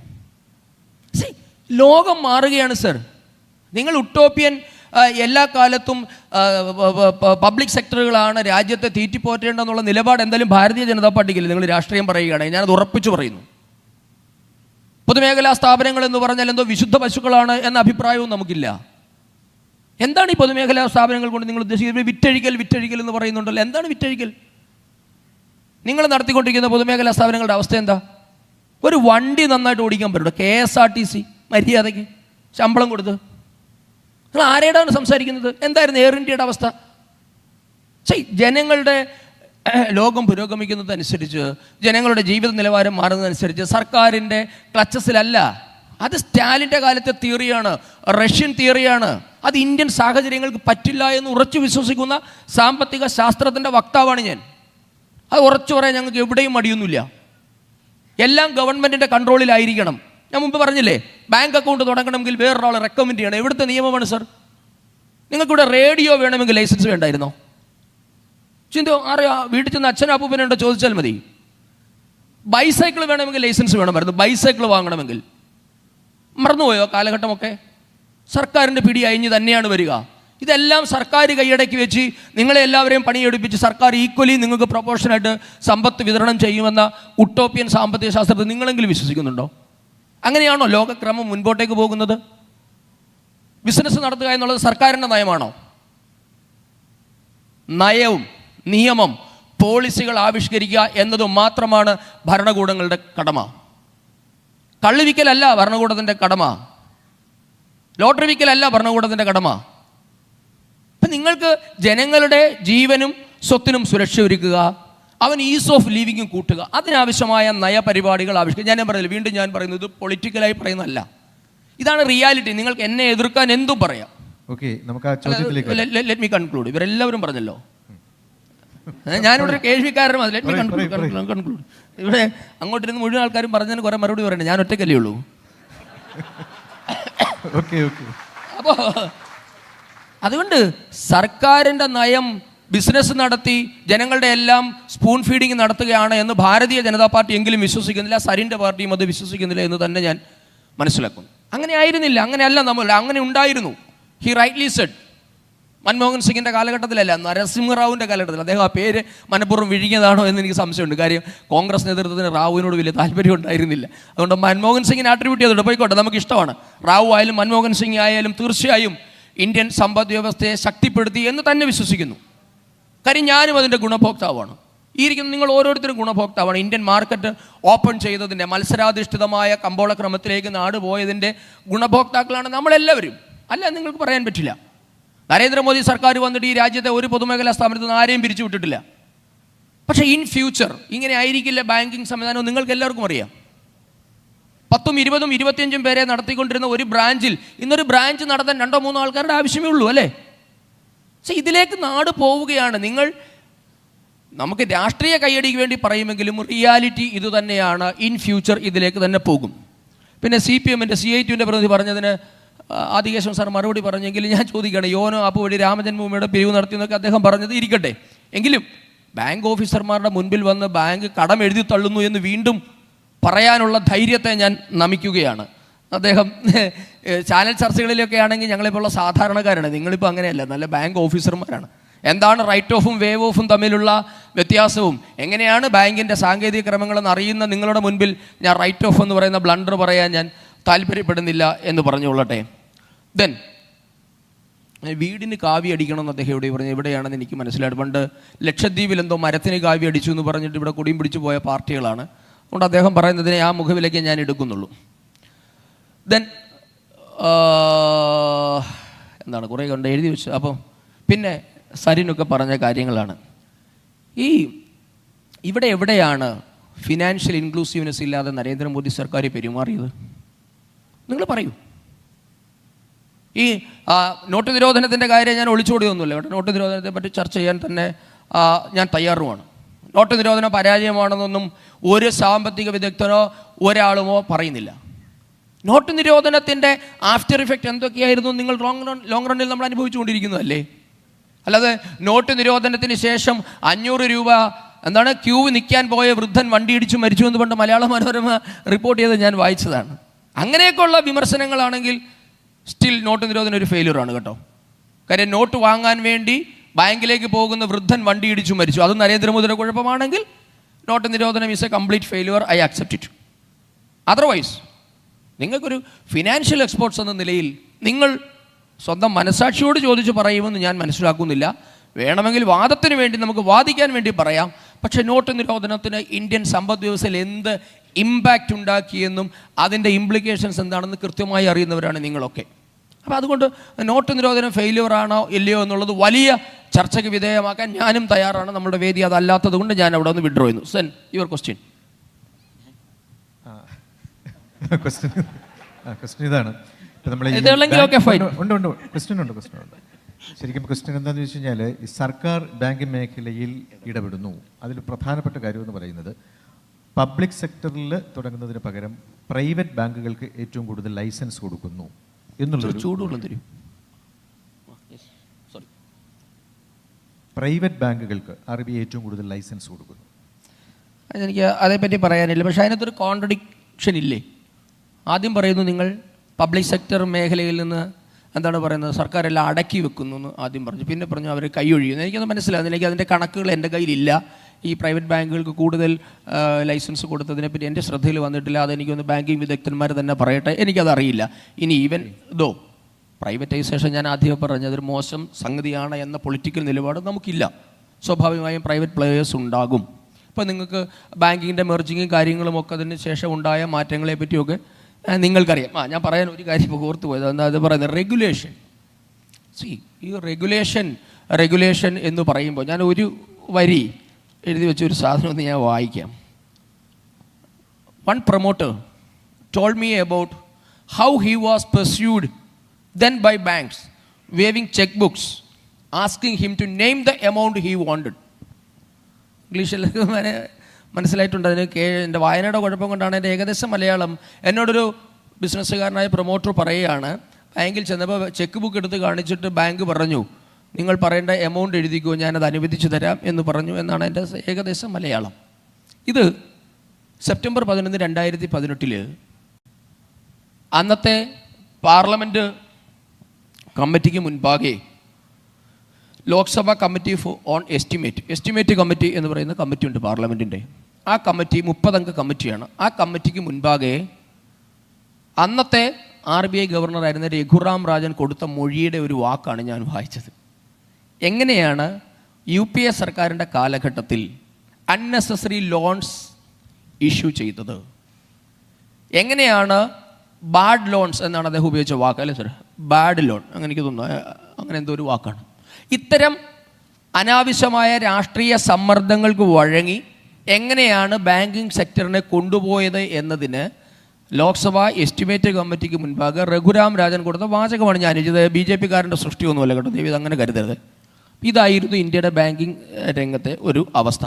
ലോകം മാറുകയാണ് സർ. നിങ്ങൾ ഉട്ടോപ്യൻ എല്ലാ കാലത്തും പബ്ലിക് സെക്ടറുകളാണ് രാജ്യത്തെ തീറ്റിപ്പോറ്റേണ്ടെന്നുള്ള നിലപാട് എന്തായാലും ഭാരതീയ ജനതാ പാർട്ടിക്കില്ല. നിങ്ങൾ രാഷ്ട്രീയം പറയുകയാണെങ്കിൽ ഞാനത് ഉറപ്പിച്ചു പറയുന്നു. പൊതുമേഖലാ സ്ഥാപനങ്ങൾ എന്ന് പറഞ്ഞാൽ എന്തോ വിശുദ്ധ പശുക്കളാണ് എന്ന അഭിപ്രായവും നമുക്കില്ല. എന്താണ് ഈ പൊതുമേഖലാ സ്ഥാപനങ്ങൾ കൊണ്ട് നിങ്ങൾ ഉദ്ദേശിക്കുന്നത്? വിറ്റഴിക്കൽ എന്ന് പറയുന്നുണ്ടല്ലോ. എന്താണ് വിറ്റഴിക്കൽ? നിങ്ങൾ നടത്തിക്കൊണ്ടിരിക്കുന്ന പൊതുമേഖലാ സ്ഥാപനങ്ങളുടെ അവസ്ഥ എന്താ? ഒരു വണ്ടി നന്നായിട്ട് ഓടിക്കാൻ പറ്റും. KSRTC മര്യാദയ്ക്ക് ശമ്പളം കൊടുത്ത് നിങ്ങൾ ആരോടാണ് സംസാരിക്കുന്നത്? എന്തായിരുന്നു എയർ ഇന്ത്യയുടെ അവസ്ഥ? ജനങ്ങളുടെ ലോകം പുരോഗമിക്കുന്നതനുസരിച്ച്, ജനങ്ങളുടെ ജീവിത നിലവാരം മാറുന്നതനുസരിച്ച് സർക്കാരിൻ്റെ ക്ലച്ചസിലല്ല. അത് സ്റ്റാലിൻ്റെ കാലത്തെ തിയറിയാണ്, റഷ്യൻ തിയറിയാണ്. അത് ഇന്ത്യൻ സാഹചര്യങ്ങൾക്ക് പറ്റില്ല എന്ന് ഉറച്ചു വിശ്വസിക്കുന്ന സാമ്പത്തിക ശാസ്ത്രത്തിൻ്റെ വക്താവാണ് ഞാൻ. അത് ഉറച്ചു പറയാൻ ഞങ്ങൾക്ക് എവിടെയും മടിയൊന്നുമില്ല. എല്ലാം ഗവൺമെൻറ്റിൻ്റെ കൺട്രോളിലായിരിക്കണം. ഞാൻ മുമ്പ് പറഞ്ഞില്ലേ, ബാങ്ക് അക്കൗണ്ട് തുടങ്ങണമെങ്കിൽ വേറൊരാൾ റെക്കമെൻഡ് ചെയ്യണം. എവിടുത്തെ നിയമമാണ് സർ? നിങ്ങൾക്കിവിടെ റേഡിയോ വേണമെങ്കിൽ ലൈസൻസ് വേണ്ടായിരുന്നോ? ചിന്തോ അറിയാ, വീട്ടിൽ ചെന്ന് അച്ഛനപ്പൂപ്പനുണ്ടോ ചോദിച്ചാൽ മതി. ബൈസൈക്കിൾ വേണമെങ്കിൽ ലൈസൻസ് വേണമായിരുന്നു, ബൈസൈക്കിൾ വാങ്ങണമെങ്കിൽ. മറന്നുപോയോ കാലഘട്ടമൊക്കെ? സർക്കാരിൻ്റെ പിടി അയഞ്ഞ് തന്നെയാണ് വരിക. ഇതെല്ലാം സർക്കാർ കൈയടക്കി വെച്ച് നിങ്ങളെ എല്ലാവരെയും പണിയെടുപ്പിച്ച് സർക്കാർ ഈക്വലി നിങ്ങൾക്ക് പ്രൊപ്പോർഷനായിട്ട് സമ്പത്ത് വിതരണം ചെയ്യുമെന്ന ഉട്ടോപ്യൻ സാമ്പത്തിക ശാസ്ത്രത്തിൽ നിങ്ങളെങ്കിലും വിശ്വസിക്കുന്നുണ്ടോ? അങ്ങനെയാണോ ലോകക്രമം മുൻപോട്ടേക്ക് പോകുന്നത്? ബിസിനസ് നടത്തുക എന്നുള്ളത് സർക്കാരിൻ്റെ നയമാണോ? നയവും നിയമം, പോളിസികൾ ആവിഷ്കരിക്കുക എന്നതും മാത്രമാണ് ഭരണകൂടങ്ങളുടെ കടമ. കള്ളുവിക്കലല്ല ഭരണകൂടത്തിൻ്റെ കടമ, ലോട്ടറി വിക്കലല്ല ഭരണകൂടത്തിൻ്റെ കടമ. അപ്പം നിങ്ങൾക്ക് ജനങ്ങളുടെ ജീവനും സ്വത്തിനും സുരക്ഷ ഒരുക്കുക, അവൻ ഈസ് ഓഫ് ലിവിങ്ങും കൂട്ടുക, അതിനാവശ്യമായ നയപരിപാടികൾ ആവിഷ്കരിക്കുക. ഞാൻ പറഞ്ഞില്ല, വീണ്ടും ഞാൻ പറയുന്നത് പൊളിറ്റിക്കലായി പറയുന്നതല്ല, ഇതാണ് റിയാലിറ്റി. നിങ്ങൾക്ക് എന്നെ എതിർക്കാൻ എന്തും പറയാം. ഓക്കെ, നമുക്ക് ആ ചോദ്യത്തിലേക്ക് ലെറ്റ് മീ കൺക്ലൂഡ്. ഇവരെല്ലാവരും പറഞ്ഞല്ലോ, ഞാനിവിടെ ഒരു കേൾവിക്കാരനും. Let me conclude. ഇവിടെ അങ്ങോട്ടിരുന്ന് മുഴുവൻ ആൾക്കാരും പറഞ്ഞതിന് കുറേ മറുപടി പറയണ്ടേ, ഞാൻ ഒറ്റയ്ക്കല്ലേ ഉള്ളൂ. അപ്പോൾ അതുകൊണ്ട് സർക്കാരിൻ്റെ നയം ബിസിനസ് നടത്തി ജനങ്ങളുടെ എല്ലാം സ്പൂൺ ഫീഡിങ് നടത്തുകയാണ് എന്ന് ഭാരതീയ ജനതാ പാർട്ടി എങ്കിലും വിശ്വസിക്കുന്നില്ല, സരിൻ്റെ പാർട്ടിയും അത് വിശ്വസിക്കുന്നില്ല എന്ന് തന്നെ ഞാൻ മനസ്സിലാക്കുന്നു. അങ്ങനെ ആയിരുന്നില്ല, അങ്ങനെയല്ല നമ്മൾ, അങ്ങനെ ഉണ്ടായിരുന്നു. He rightly Z. മൻമോഹൻ സിംഗിൻ്റെ കാലഘട്ടത്തിലല്ല, നരസിംഹറാവുവിൻ്റെ കാലഘട്ടത്തിൽ. അദ്ദേഹം ആ പേര് മനഃപൂർവ്വം വിഴുങ്ങിയതാണോ എന്ന് എനിക്ക് സംശയമുണ്ട്. കാര്യം കോൺഗ്രസ് നേതൃത്വത്തിന് റാവുവിനോട് വലിയ താല്പര്യം ഉണ്ടായിരുന്നില്ല. അതുകൊണ്ട് മൻമോഹൻ സിംഗിനെ ആട്രിബ്യൂട്ട് ചെയ്തിട്ട് പോയിക്കോട്ടെ, നമുക്ക് ഇഷ്ടമാണ്. റാവു ആയാലും മൻമോഹൻ സിംഗ് ആയാലും തീർച്ചയായും ഇന്ത്യൻ സമ്പദ് വ്യവസ്ഥയെ ശക്തിപ്പെടുത്തി എന്ന് തന്നെ വിശ്വസിക്കുന്നു. കാര്യം ഞാനും അതിൻ്റെ ഗുണഭോക്താവാണ്. ഈ ഇരിക്കുന്ന നിങ്ങൾ ഓരോരുത്തരും ഗുണഭോക്താവാണ്. ഇന്ത്യൻ മാർക്കറ്റ് ഓപ്പൺ ചെയ്തതിൻ്റെ, മത്സരാധിഷ്ഠിതമായ കമ്പോളക്രമത്തിലേക്ക് നാട് പോയതിൻ്റെ ഗുണഭോക്താക്കളാണ് നമ്മളെല്ലാവരും. അല്ല, നിങ്ങൾക്ക് പറയാൻ പറ്റില്ല. നരേന്ദ്രമോദി സർക്കാർ വന്നിട്ട് ഈ രാജ്യത്തെ ഒരു പൊതുമേഖലാ സ്ഥാപനത്തിൽ നിന്ന് ആരെയും പിരിച്ചു വിട്ടിട്ടില്ല. പക്ഷേ ഇൻ ഫ്യൂച്ചർ ഇങ്ങനെ ആയിരിക്കില്ല ബാങ്കിങ് സംവിധാനം, നിങ്ങൾക്ക് എല്ലാവർക്കും അറിയാം. 10, 20, 25 പേരെ നടത്തിക്കൊണ്ടിരുന്ന ഒരു ബ്രാഞ്ചിൽ ഇന്നൊരു ബ്രാഞ്ച് നടത്താൻ 2, 3 ആൾക്കാരുടെ ആവശ്യമേ ഉള്ളൂ, അല്ലേ? പക്ഷേ ഇതിലേക്ക് നാട് പോവുകയാണ്. നമുക്ക് രാഷ്ട്രീയ കയ്യടിക്ക് വേണ്ടി പറയുമെങ്കിലും റിയാലിറ്റി ഇത് തന്നെയാണ്. ഇൻ ഫ്യൂച്ചർ ഇതിലേക്ക് തന്നെ പോകും. പിന്നെ CPMൻ്റെ CITUവിൻ്റെ പ്രതിനിധി പറഞ്ഞതിന് ആദികേശവൻ സാർ മറുപടി പറഞ്ഞെങ്കിൽ ഞാൻ ചോദിക്കുകയാണ്, യോനോ ആപ്പ് വഴി രാമജന്മഭൂമിയുടെ പിരിവ് നടത്തിയെന്നൊക്കെ അദ്ദേഹം പറഞ്ഞത് ഇരിക്കട്ടെ. എങ്കിലും ബാങ്ക് ഓഫീസർമാരുടെ മുൻപിൽ വന്ന് ബാങ്ക് കടം എഴുതി തള്ളുന്നു എന്ന് വീണ്ടും പറയാനുള്ള ധൈര്യത്തെ ഞാൻ നമിക്കുകയാണ്. അദ്ദേഹം ചാനൽ ചർച്ചകളിലൊക്കെ ആണെങ്കിൽ ഞങ്ങളിപ്പോൾ സാധാരണക്കാരാണ്, നിങ്ങളിപ്പോൾ അങ്ങനെയല്ല, നല്ല ബാങ്ക് ഓഫീസർമാരാണ്. എന്താണ് റൈറ്റ് ഓഫും വേവ് ഓഫും തമ്മിലുള്ള വ്യത്യാസവും എങ്ങനെയാണ് ബാങ്കിൻ്റെ സാങ്കേതിക ക്രമങ്ങളെന്ന് അറിയുന്ന നിങ്ങളുടെ മുൻപിൽ ഞാൻ റൈറ്റ് ഓഫ് എന്ന് പറയുന്ന ബ്ലണ്ടർ പറയാൻ ഞാൻ താല്പര്യപ്പെടുന്നില്ല എന്ന് പറഞ്ഞുകൊള്ളട്ടെ. ദെൻ വീടിന് കാവ്യ അടിക്കണമെന്ന് അദ്ദേഹം എവിടെ പറഞ്ഞു, എവിടെയാണെന്ന് എനിക്ക് മനസ്സിലായിട്ട്. പണ്ട് ലക്ഷദ്വീപിൽ എന്തോ മരത്തിന് കാവ്യ അടിച്ചു എന്ന് പറഞ്ഞിട്ട് ഇവിടെ കുടിയും പിടിച്ചു പോയ പാർട്ടികളാണ്. അതുകൊണ്ട് അദ്ദേഹം പറയുന്നതിനെ ആ മുഖവിലേക്ക് ഞാൻ എടുക്കുന്നുള്ളൂ. ദെൻ എന്താണ് കുറേ കൊണ്ട് എഴുതി വെച്ചു. അപ്പോൾ പിന്നെ സരിനൊക്കെ പറഞ്ഞ കാര്യങ്ങളാണ്. ഇവിടെ എവിടെയാണ് ഫിനാൻഷ്യൽ ഇൻക്ലൂസീവ്നെസ് ഇല്ലാതെ നരേന്ദ്രമോദി സർക്കാർ പെരുമാറിയത്? നിങ്ങൾ പറയൂ. ഈ നോട്ട് നിരോധനത്തിൻ്റെ കാര്യം ഞാൻ ഒളിച്ചോടിയൊന്നുമില്ല കേട്ടോ. നോട്ട് നിരോധനത്തെ പറ്റി ചർച്ച ചെയ്യാൻ തന്നെ ഞാൻ തയ്യാറുമാണ്. നോട്ട് നിരോധനം പരാജയമാണെന്നൊന്നും ഒരു സാമ്പത്തിക വിദഗ്ധനോ ഒരാളുമോ പറയുന്നില്ല. നോട്ട് നിരോധനത്തിൻ്റെ ആഫ്റ്റർ ഇഫക്റ്റ് എന്തൊക്കെയായിരുന്നു നിങ്ങൾ ലോങ് റണ്ണിൽ നമ്മൾ അനുഭവിച്ചുകൊണ്ടിരിക്കുന്നതല്ലേ? അല്ലാതെ നോട്ട് നിരോധനത്തിന് ശേഷം 500 രൂപ എന്താണ് ക്യൂ നിൽക്കാൻ പോയ വൃദ്ധൻ വണ്ടി ഇടിച്ചു മരിച്ചു എന്ന് പണ്ട് മലയാള മനോരമ റിപ്പോർട്ട് ചെയ്ത് ഞാൻ വായിച്ചതാണ്. അങ്ങനെയൊക്കെയുള്ള വിമർശനങ്ങളാണെങ്കിൽ സ്റ്റിൽ നോട്ട് നിരോധനം ഒരു ഫെയിലിയറാണ് കേട്ടോ. കാര്യം നോട്ട് വാങ്ങാൻ വേണ്ടി ബാങ്കിലേക്ക് പോകുന്ന വൃദ്ധൻ വണ്ടി ഇടിച്ചു മരിച്ചു, അത് നരേന്ദ്രമോദിയുടെ കുഴപ്പമാണെങ്കിൽ നോട്ട് നിരോധനം is A complete failure. I accept it. Otherwise നിങ്ങൾക്കൊരു ഫിനാൻഷ്യൽ എക്സ്പേർട്സ് എന്ന നിലയിൽ നിങ്ങൾ സ്വന്തം മനസാക്ഷിയോട് ചോദിച്ച് പറയുമെന്ന് ഞാൻ മനസ്സിലാക്കുന്നില്ല. വേണമെങ്കിൽ വാദത്തിന് വേണ്ടി നമുക്ക് വാദിക്കാൻ വേണ്ടി പറയാം. പക്ഷേ നോട്ട് നിരോധനത്തിന് ഇന്ത്യൻ സമ്പദ് വ്യവസ്ഥയിൽ എന്ത് ഇമ്പാക്റ്റ് ഉണ്ടാക്കിയെന്നും അതിൻ്റെ ഇംപ്ലിക്കേഷൻസ് എന്താണെന്ന് കൃത്യമായി അറിയുന്നവരാണ് നിങ്ങളൊക്കെ. അപ്പോൾ അതുകൊണ്ട് നോട്ട് നിരോധനം ഫെയിലിയർ ആണോ ഇല്ലയോ എന്നുള്ളത് വലിയ ചർച്ചയ്ക്ക് വിധേയമാക്കാൻ ഞാനും തയ്യാറാണ്. നമ്മുടെ വേദി അതല്ലാത്തത് കൊണ്ട് ഞാൻ അവിടെ നിന്ന് വിഡ്രോ ചെയ്യുന്നു. Sen your question. ക്വസ്റ്റ്യൻ ഇതാണ്. ശരിക്കും ക്വസ്റ്റ്യൻ എന്താണെന്ന് വെച്ച് കഴിഞ്ഞാൽ, ഈ സർക്കാർ ബാങ്കിങ് മേഖലയിൽ ഇടപെടുന്നു. അതിൽ പ്രധാനപ്പെട്ട കാര്യം എന്ന് പറയുന്നത് പബ്ലിക് സെക്ടറിൽ തുടങ്ങുന്നതിന് പകരം പ്രൈവറ്റ് ബാങ്കുകൾക്ക് ഏറ്റവും കൂടുതൽ ലൈസൻസ് കൊടുക്കുന്നു എന്നുള്ളൊരു പ്രൈവറ്റ് ബാങ്കുകൾക്ക് RBI ഏറ്റവും കൂടുതൽ ലൈസൻസ് കൊടുക്കുന്നു. എനിക്ക് അതേപ്പറ്റി പറയാനില്ല. പക്ഷേ അതിനകത്തൊരു കോൺട്രഡിക്ഷൻ ഇല്ലേ? ആദ്യം പറയുന്നു നിങ്ങൾ പബ്ലിക് സെക്ടർ മേഖലയിൽ നിന്ന് എന്താണ് പറയുന്നത്, സർക്കാർ എല്ലാം അടക്കി വെക്കുന്നു എന്ന് ആദ്യം പറഞ്ഞു. പിന്നെ പറഞ്ഞു അവർ കൈയൊഴിയുന്നു. എനിക്കത് മനസ്സിലാകുന്നില്ല. എനിക്ക് അതിൻ്റെ കണക്കുകൾ എൻ്റെ കയ്യിലില്ല. ഈ പ്രൈവറ്റ് ബാങ്കുകൾക്ക് കൂടുതൽ ലൈസൻസ് കൊടുത്തതിനെപ്പറ്റി എൻ്റെ ശ്രദ്ധയിൽ വന്നിട്ടില്ല. അതെനിക്കൊന്ന് ബാങ്കിങ് വിദഗ്ധന്മാർ തന്നെ പറയട്ടെ, എനിക്കതറിയില്ല. ഇനി ഈവൻ പ്രൈവറ്റൈസേഷൻ ഞാൻ ആദ്യം പറഞ്ഞതൊരു മോശം സംഗതിയാണ് എന്ന പൊളിറ്റിക്കൽ നിലപാട് നമുക്കില്ല. സ്വാഭാവികമായും പ്രൈവറ്റ് പ്ലേയേഴ്സ് ഉണ്ടാകും. ഇപ്പോൾ നിങ്ങൾക്ക് ബാങ്കിങ്ങിൻ്റെ മെർജിങ്ങും കാര്യങ്ങളും ഒക്കെ അതിന് ശേഷം ഉണ്ടായ മാറ്റങ്ങളെ പറ്റിയൊക്കെ നിങ്ങൾക്കറിയാം. ഞാൻ പറയാൻ ഒരു കാര്യം ഓർത്തു പോയത്, അത് പറയുന്നത് റെഗുലേഷൻ. ഈ റെഗുലേഷൻ എന്ന് പറയുമ്പോൾ ഞാൻ ഒരു വരി എഴുതി വെച്ചൊരു സാധനം ഒന്ന് ഞാൻ വായിക്കാം. One promoter told me about how he was pursued then by banks, waving checkbooks, asking him to name the amount he wanted. ഇംഗ്ലീഷിലൊക്കെ മനസ്സിലായിട്ടുണ്ട്. അതിന് എൻ്റെ വായനയുടെ കുഴപ്പം കൊണ്ടാണ് എൻ്റെ ഏകദേശം മലയാളം. എന്നോടൊരു ബിസിനസ്സുകാരനായ പ്രൊമോട്ടർ പറയുകയാണ്, ബാങ്കിൽ ചെന്നപ്പോൾ ചെക്ക് ബുക്ക് എടുത്ത് കാണിച്ചിട്ട് ബാങ്ക് പറഞ്ഞു, നിങ്ങൾ പറയേണ്ട എമൗണ്ട് എഴുതിക്കോ, ഞാനത് അനുവദിച്ചു തരാം എന്ന് പറഞ്ഞു എന്നാണ് എൻ്റെ ഏകദേശം മലയാളം. ഇത് സെപ്റ്റംബർ 11, 2018 അന്നത്തെ പാർലമെൻറ്റ് കമ്മിറ്റിക്ക് മുൻപാകെ Lok Sabha committee on estimate committee എന്ന് പറയുന്ന കമ്മിറ്റി ഉണ്ട് പാർലമെൻറ്റിൻ്റെ. ആ കമ്മിറ്റി 30 അംഗ കമ്മിറ്റിയാണ്. ആ കമ്മിറ്റിക്ക് മുൻപാകെ അന്നത്തെ RBI ഗവർണറായിരുന്ന രഘുറാം രാജൻ കൊടുത്ത മൊഴിയുടെ ഒരു വാക്കാണ് ഞാൻ വായിച്ചത്. എങ്ങനെയാണ് UPA സർക്കാരിൻ്റെ കാലഘട്ടത്തിൽ അൺനെസസറി ലോൺസ് ഇഷ്യൂ ചെയ്തത്, എങ്ങനെയാണ് ബാഡ് ലോൺസ് എന്നാണ് അദ്ദേഹം ഉപയോഗിച്ച വാക്ക്, അല്ലേ സാർ? ബാഡ് ലോൺ, അങ്ങനെ എനിക്ക് തോന്നുന്നു, അങ്ങനെ എന്തോ ഒരു വാക്കാണ്. ഇത്തരം അനാവശ്യമായ രാഷ്ട്രീയ സമ്മർദ്ദങ്ങൾക്ക് വഴങ്ങി എങ്ങനെയാണ് ബാങ്കിങ് സെക്ടറിനെ കൊണ്ടുപോയത് എന്നതിന് ലോക്സഭ എസ്റ്റിമേറ്റ് കമ്മിറ്റിക്ക് മുൻപാകെ രഘുറാം രാജൻ കൊടുത്ത വാചകമാണ് ഞാൻ ഇത് BJP-കാരൻ്റെ സൃഷ്ടിയൊന്നുമല്ല കേട്ടോ, ദൈവം അങ്ങനെ കരുതരുത്. ഇതായിരുന്നു ഇന്ത്യയുടെ ബാങ്കിങ് രംഗത്തെ ഒരു അവസ്ഥ.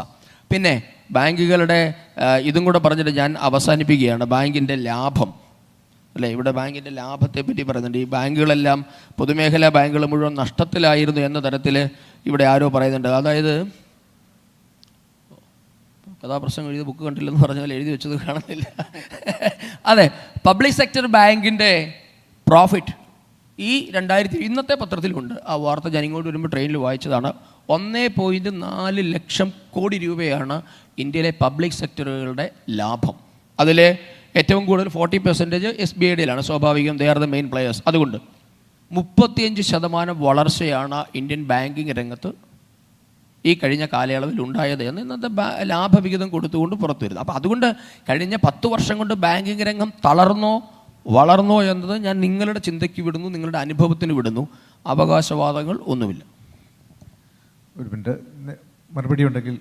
പിന്നെ ബാങ്കുകളുടെ ഇതും കൂടെ പറഞ്ഞിട്ട് ഞാൻ അവസാനിപ്പിക്കുകയാണ്. ബാങ്കിൻ്റെ ലാഭം, അല്ലേ? ഇവിടെ ബാങ്കിൻ്റെ ലാഭത്തെ പറ്റി പറയുന്നുണ്ട്. ഈ ബാങ്കുകളെല്ലാം പൊതുമേഖലാ ബാങ്കുകൾ മുഴുവൻ നഷ്ടത്തിലായിരുന്നു എന്ന തരത്തിൽ ഇവിടെ ആരോ പറയുന്നുണ്ട്. അതായത് കഥാപ്രസംഗം എഴുതിയ ബുക്ക് കണ്ടില്ലെന്ന് പറഞ്ഞ പോലെ എഴുതി വെച്ചത് കാണുന്നില്ല. അതെ, പബ്ലിക് സെക്ടർ ബാങ്കിൻ്റെ പ്രോഫിറ്റ് ഈ ഇന്നത്തെ പത്രത്തിലുണ്ട്. ആ വാർത്ത ഞാൻ ഇങ്ങോട്ട് വരുമ്പോൾ ട്രെയിനിൽ വായിച്ചതാണ്. 1.4 ലക്ഷം കോടി രൂപയാണ് ഇന്ത്യയിലെ പബ്ലിക് സെക്ടറുകളുടെ ലാഭം. അതിൽ ഏറ്റവും കൂടുതൽ 40% SBIഡിയിലാണ്. സ്വാഭാവികം, they are the main players. അതുകൊണ്ട് 35% വളർച്ചയാണ് ഇന്ത്യൻ ബാങ്കിങ് രംഗത്ത് ഈ കഴിഞ്ഞ കാലയളവിൽ ഉണ്ടായത് എന്ന് ഇന്നത്തെ ലാഭവിഹിതം കൊടുത്തുകൊണ്ട് പുറത്തു വരുന്നത്. അപ്പോൾ അതുകൊണ്ട് കഴിഞ്ഞ 10 വർഷം കൊണ്ട് ബാങ്കിങ് രംഗം തളർന്നോ വളർന്നോ എന്നത് ഞാൻ നിങ്ങളുടെ ചിന്തയ്ക്ക് വിടുന്നു, നിങ്ങളുടെ അനുഭവത്തിന് വിടുന്നു. അവകാശവാദങ്ങൾ ഒന്നുമില്ല. ഒരു മിനിറ്റ് മറുപടി ഉണ്ടെങ്കിൽ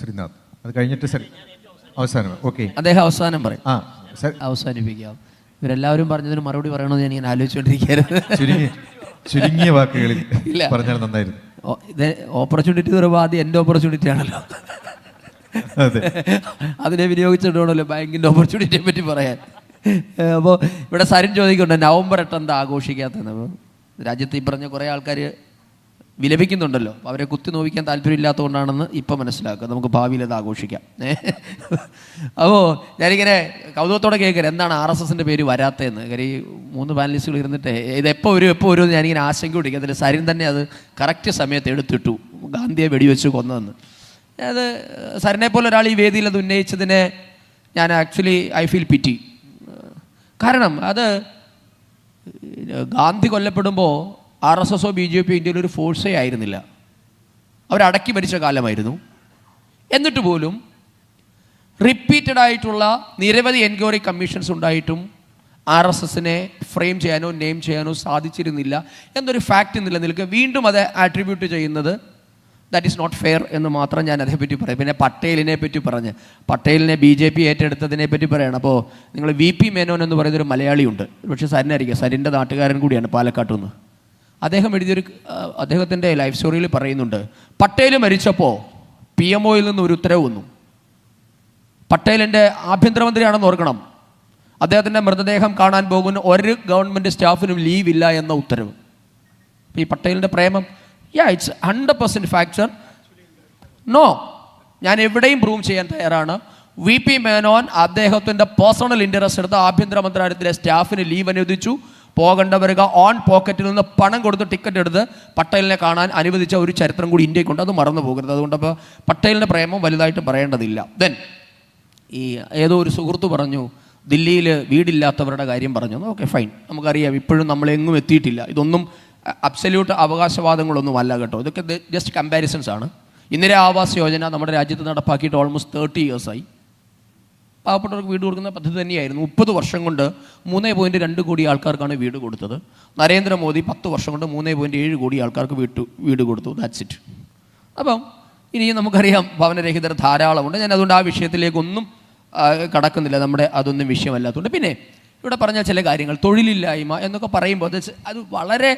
ശ്രീനാഥ്, അത് കഴിഞ്ഞിട്ട് അവസാനം. ഓക്കെ, അദ്ദേഹം അവസാനം പറയും. അവസാനിപ്പിക്കാം. ഇവരെല്ലാവരും പറഞ്ഞതിന് മറുപടി പറയണമെന്ന് ഞാൻ ഇങ്ങനെ ആലോചിച്ചുകൊണ്ടിരിക്കുകയായിരുന്നു. ചുരുങ്ങിയ വാക്കുകളിൽ പറഞ്ഞാൽ നന്നായിരുന്നു. ഇത് ഓപ്പർച്യൂണിറ്റി എന്ന് പറയുമ്പോൾ ആദ്യം എൻ്റെ ഓപ്പർച്യൂണിറ്റി ആണല്ലോ, അതിനെ വിനിയോഗിച്ചിട്ടാണല്ലോ ബാങ്കിൻ്റെ ഓപ്പർച്യൂണിറ്റിയെ പറ്റി പറയാൻ. അപ്പോൾ ഇവിടെ സരിൻ ചോദിക്കുന്നുണ്ട് നവംബർ 8 എന്താ ആഘോഷിക്കാത്തതെന്ന്. അപ്പോൾ രാജ്യത്ത് ഈ പറഞ്ഞ കുറേ ആൾക്കാർ വിലപിക്കുന്നുണ്ടല്ലോ, അവരെ കുത്തി നോവിക്കാൻ താല്പര്യമില്ലാത്തതുകൊണ്ടാണെന്ന് ഇപ്പം മനസ്സിലാക്കുക. നമുക്ക് ഭാവിയിൽ അത് ആഘോഷിക്കാം. അപ്പോൾ ഞാനിങ്ങനെ കൗതുകത്തോടെ കേൾക്കരുത് എന്താണ് RSSൻ്റെ പേര് വരാത്തതെന്ന്. കാര്യം ഈ 3 പാനലിസ്റ്റുകൾ ഇരുന്നിട്ട് ഇത് എപ്പോൾ വരും ഞാനിങ്ങനെ ആശങ്ക പിടിക്കും. അതിൽ സരിൻ തന്നെ അത് കറക്റ്റ് സമയത്ത് എടുത്തിട്ടു, ഗാന്ധിയെ വെടിവെച്ച് കൊന്നതെന്ന്. അത് സരിനെ പോലെ ഒരാൾ ഈ വേദിയിൽ അത് ഉന്നയിച്ചതിനെ ഞാൻ ആക്ച്വലി ഐ ഫീൽ പിറ്റി. കാരണം അത് ഗാന്ധി കൊല്ലപ്പെടുമ്പോൾ RSSO BJP ഇന്ത്യയിൽ ഒരു ഫോഴ്സേ ആയിരുന്നില്ല, അവരടക്കി ഭരിച്ച കാലമായിരുന്നു. എന്നിട്ട് പോലും റിപ്പീറ്റഡ് ആയിട്ടുള്ള നിരവധി എൻക്വയറി കമ്മീഷൻസ് ഉണ്ടായിട്ടും RSSനെ ഫ്രെയിം ചെയ്യാനോ നെയിം ചെയ്യാനോ സാധിച്ചിരുന്നില്ല എന്നൊരു ഫാക്റ്റ് നിലനിൽക്കുക. വീണ്ടും അത് ആട്രിബ്യൂട്ട് ചെയ്യുന്നത് ദാറ്റ് ഈസ് നോട്ട് ഫെയർ എന്ന് മാത്രം ഞാൻ അതേപ്പറ്റി പറയും. പിന്നെ പട്ടേലിനെ പറ്റി പറഞ്ഞ് പട്ടേലിനെ BJP ഏറ്റെടുത്തതിനെ പറ്റി പറയണം. അപ്പോൾ നിങ്ങൾ VP മേനോൻ എന്ന് പറയുന്നൊരു മലയാളിയുണ്ട്, പക്ഷേ സരിനറിയാം, സരിൻ്റെ നാട്ടുകാരൻ കൂടിയാണ്, പാലക്കാട്ടു നിന്ന്. അദ്ദേഹം എഴുതിയൊരു അദ്ദേഹത്തിൻ്റെ ലൈഫ് സ്റ്റോറിയിൽ പറയുന്നുണ്ട്, പട്ടേൽ മരിച്ചപ്പോൾ PMOയിൽ നിന്ന് ഒരു ഉത്തരവ് വന്നു. പട്ടേലിൻ്റെ ആഭ്യന്തരമന്ത്രിയാണെന്ന് ഓർക്കണം. അദ്ദേഹത്തിൻ്റെ മൃതദേഹം കാണാൻ പോകുന്ന ഒരു ഗവൺമെൻറ് സ്റ്റാഫിനും ലീവില്ല എന്ന ഉത്തരവ്. ഈ പട്ടേലിൻ്റെ പ്രേമം ഇറ്റ്സ് 100% ഫാക്ചർ. നോ, ഞാൻ എവിടെയും പ്രൂവ് ചെയ്യാൻ തയ്യാറാണ്. VP മേനോൻ അദ്ദേഹത്തിൻ്റെ പേഴ്സണൽ ഇൻട്രസ്റ്റ് എടുത്ത് ആഭ്യന്തര മന്ത്രാലയത്തിലെ സ്റ്റാഫിന് ലീവ് അനുവദിച്ചു. പോകേണ്ടവർക്ക് ഓൺ പോക്കറ്റിൽ നിന്ന് പണം കൊടുത്ത് ടിക്കറ്റ് എടുത്ത് പട്ടേലിനെ കാണാൻ അനുവദിച്ച ഒരു ചരിത്രം കൂടി ഇന്ത്യക്കുണ്ട്, അത് മറന്നു പോകരുത്. അതുകൊണ്ട് അപ്പോൾ പട്ടേലിൻ്റെ പ്രേമം വലുതായിട്ട് പറയേണ്ടതില്ല. ദെൻ ഈ ഏതോ ഒരു സുഹൃത്ത് പറഞ്ഞു ദില്ലിയിൽ വീടില്ലാത്തവരുടെ കാര്യം പറഞ്ഞു. ഓക്കെ ഫൈൻ, നമുക്കറിയാം ഇപ്പോഴും നമ്മളെങ്ങും എത്തിയിട്ടില്ല. ഇതൊന്നും അബ്സല്യൂട്ട് അവകാശവാദങ്ങളൊന്നും അല്ല കേട്ടോ, ഇതൊക്കെ ജസ്റ്റ് കമ്പാരിസൺസ് ആണ്. ഇന്ദിരാ ആവാസ് യോജന നമ്മുടെ രാജ്യത്ത് നടപ്പാക്കിയിട്ട് ഓൾമോസ്റ്റ് 30 ഇയേഴ്സായി. പാവപ്പെട്ടവർക്ക് വീട് കൊടുക്കുന്ന പദ്ധതി തന്നെയായിരുന്നു. 30 വർഷം കൊണ്ട് 3.2 കോടി ആൾക്കാർക്കാണ് വീട് കൊടുത്തത്. നരേന്ദ്രമോദി 10 വർഷം കൊണ്ട് 3.7 കോടി ആൾക്കാർക്ക് വീട് കൊടുത്തു. That's it. അപ്പം ഇനിയും നമുക്കറിയാം ഭവനരഹിതർ ധാരാളമുണ്ട്. ഞാൻ അതുകൊണ്ട് ആ വിഷയത്തിലേക്കൊന്നും കടക്കുന്നില്ല, നമ്മുടെ അതൊന്നും വിഷയമല്ലാത്തതുകൊണ്ട്. പിന്നെ ഇവിടെ പറഞ്ഞ ചില കാര്യങ്ങൾ, തൊഴിലില്ലായ്മ എന്നൊക്കെ പറയുമ്പോൾ അത് വളരെ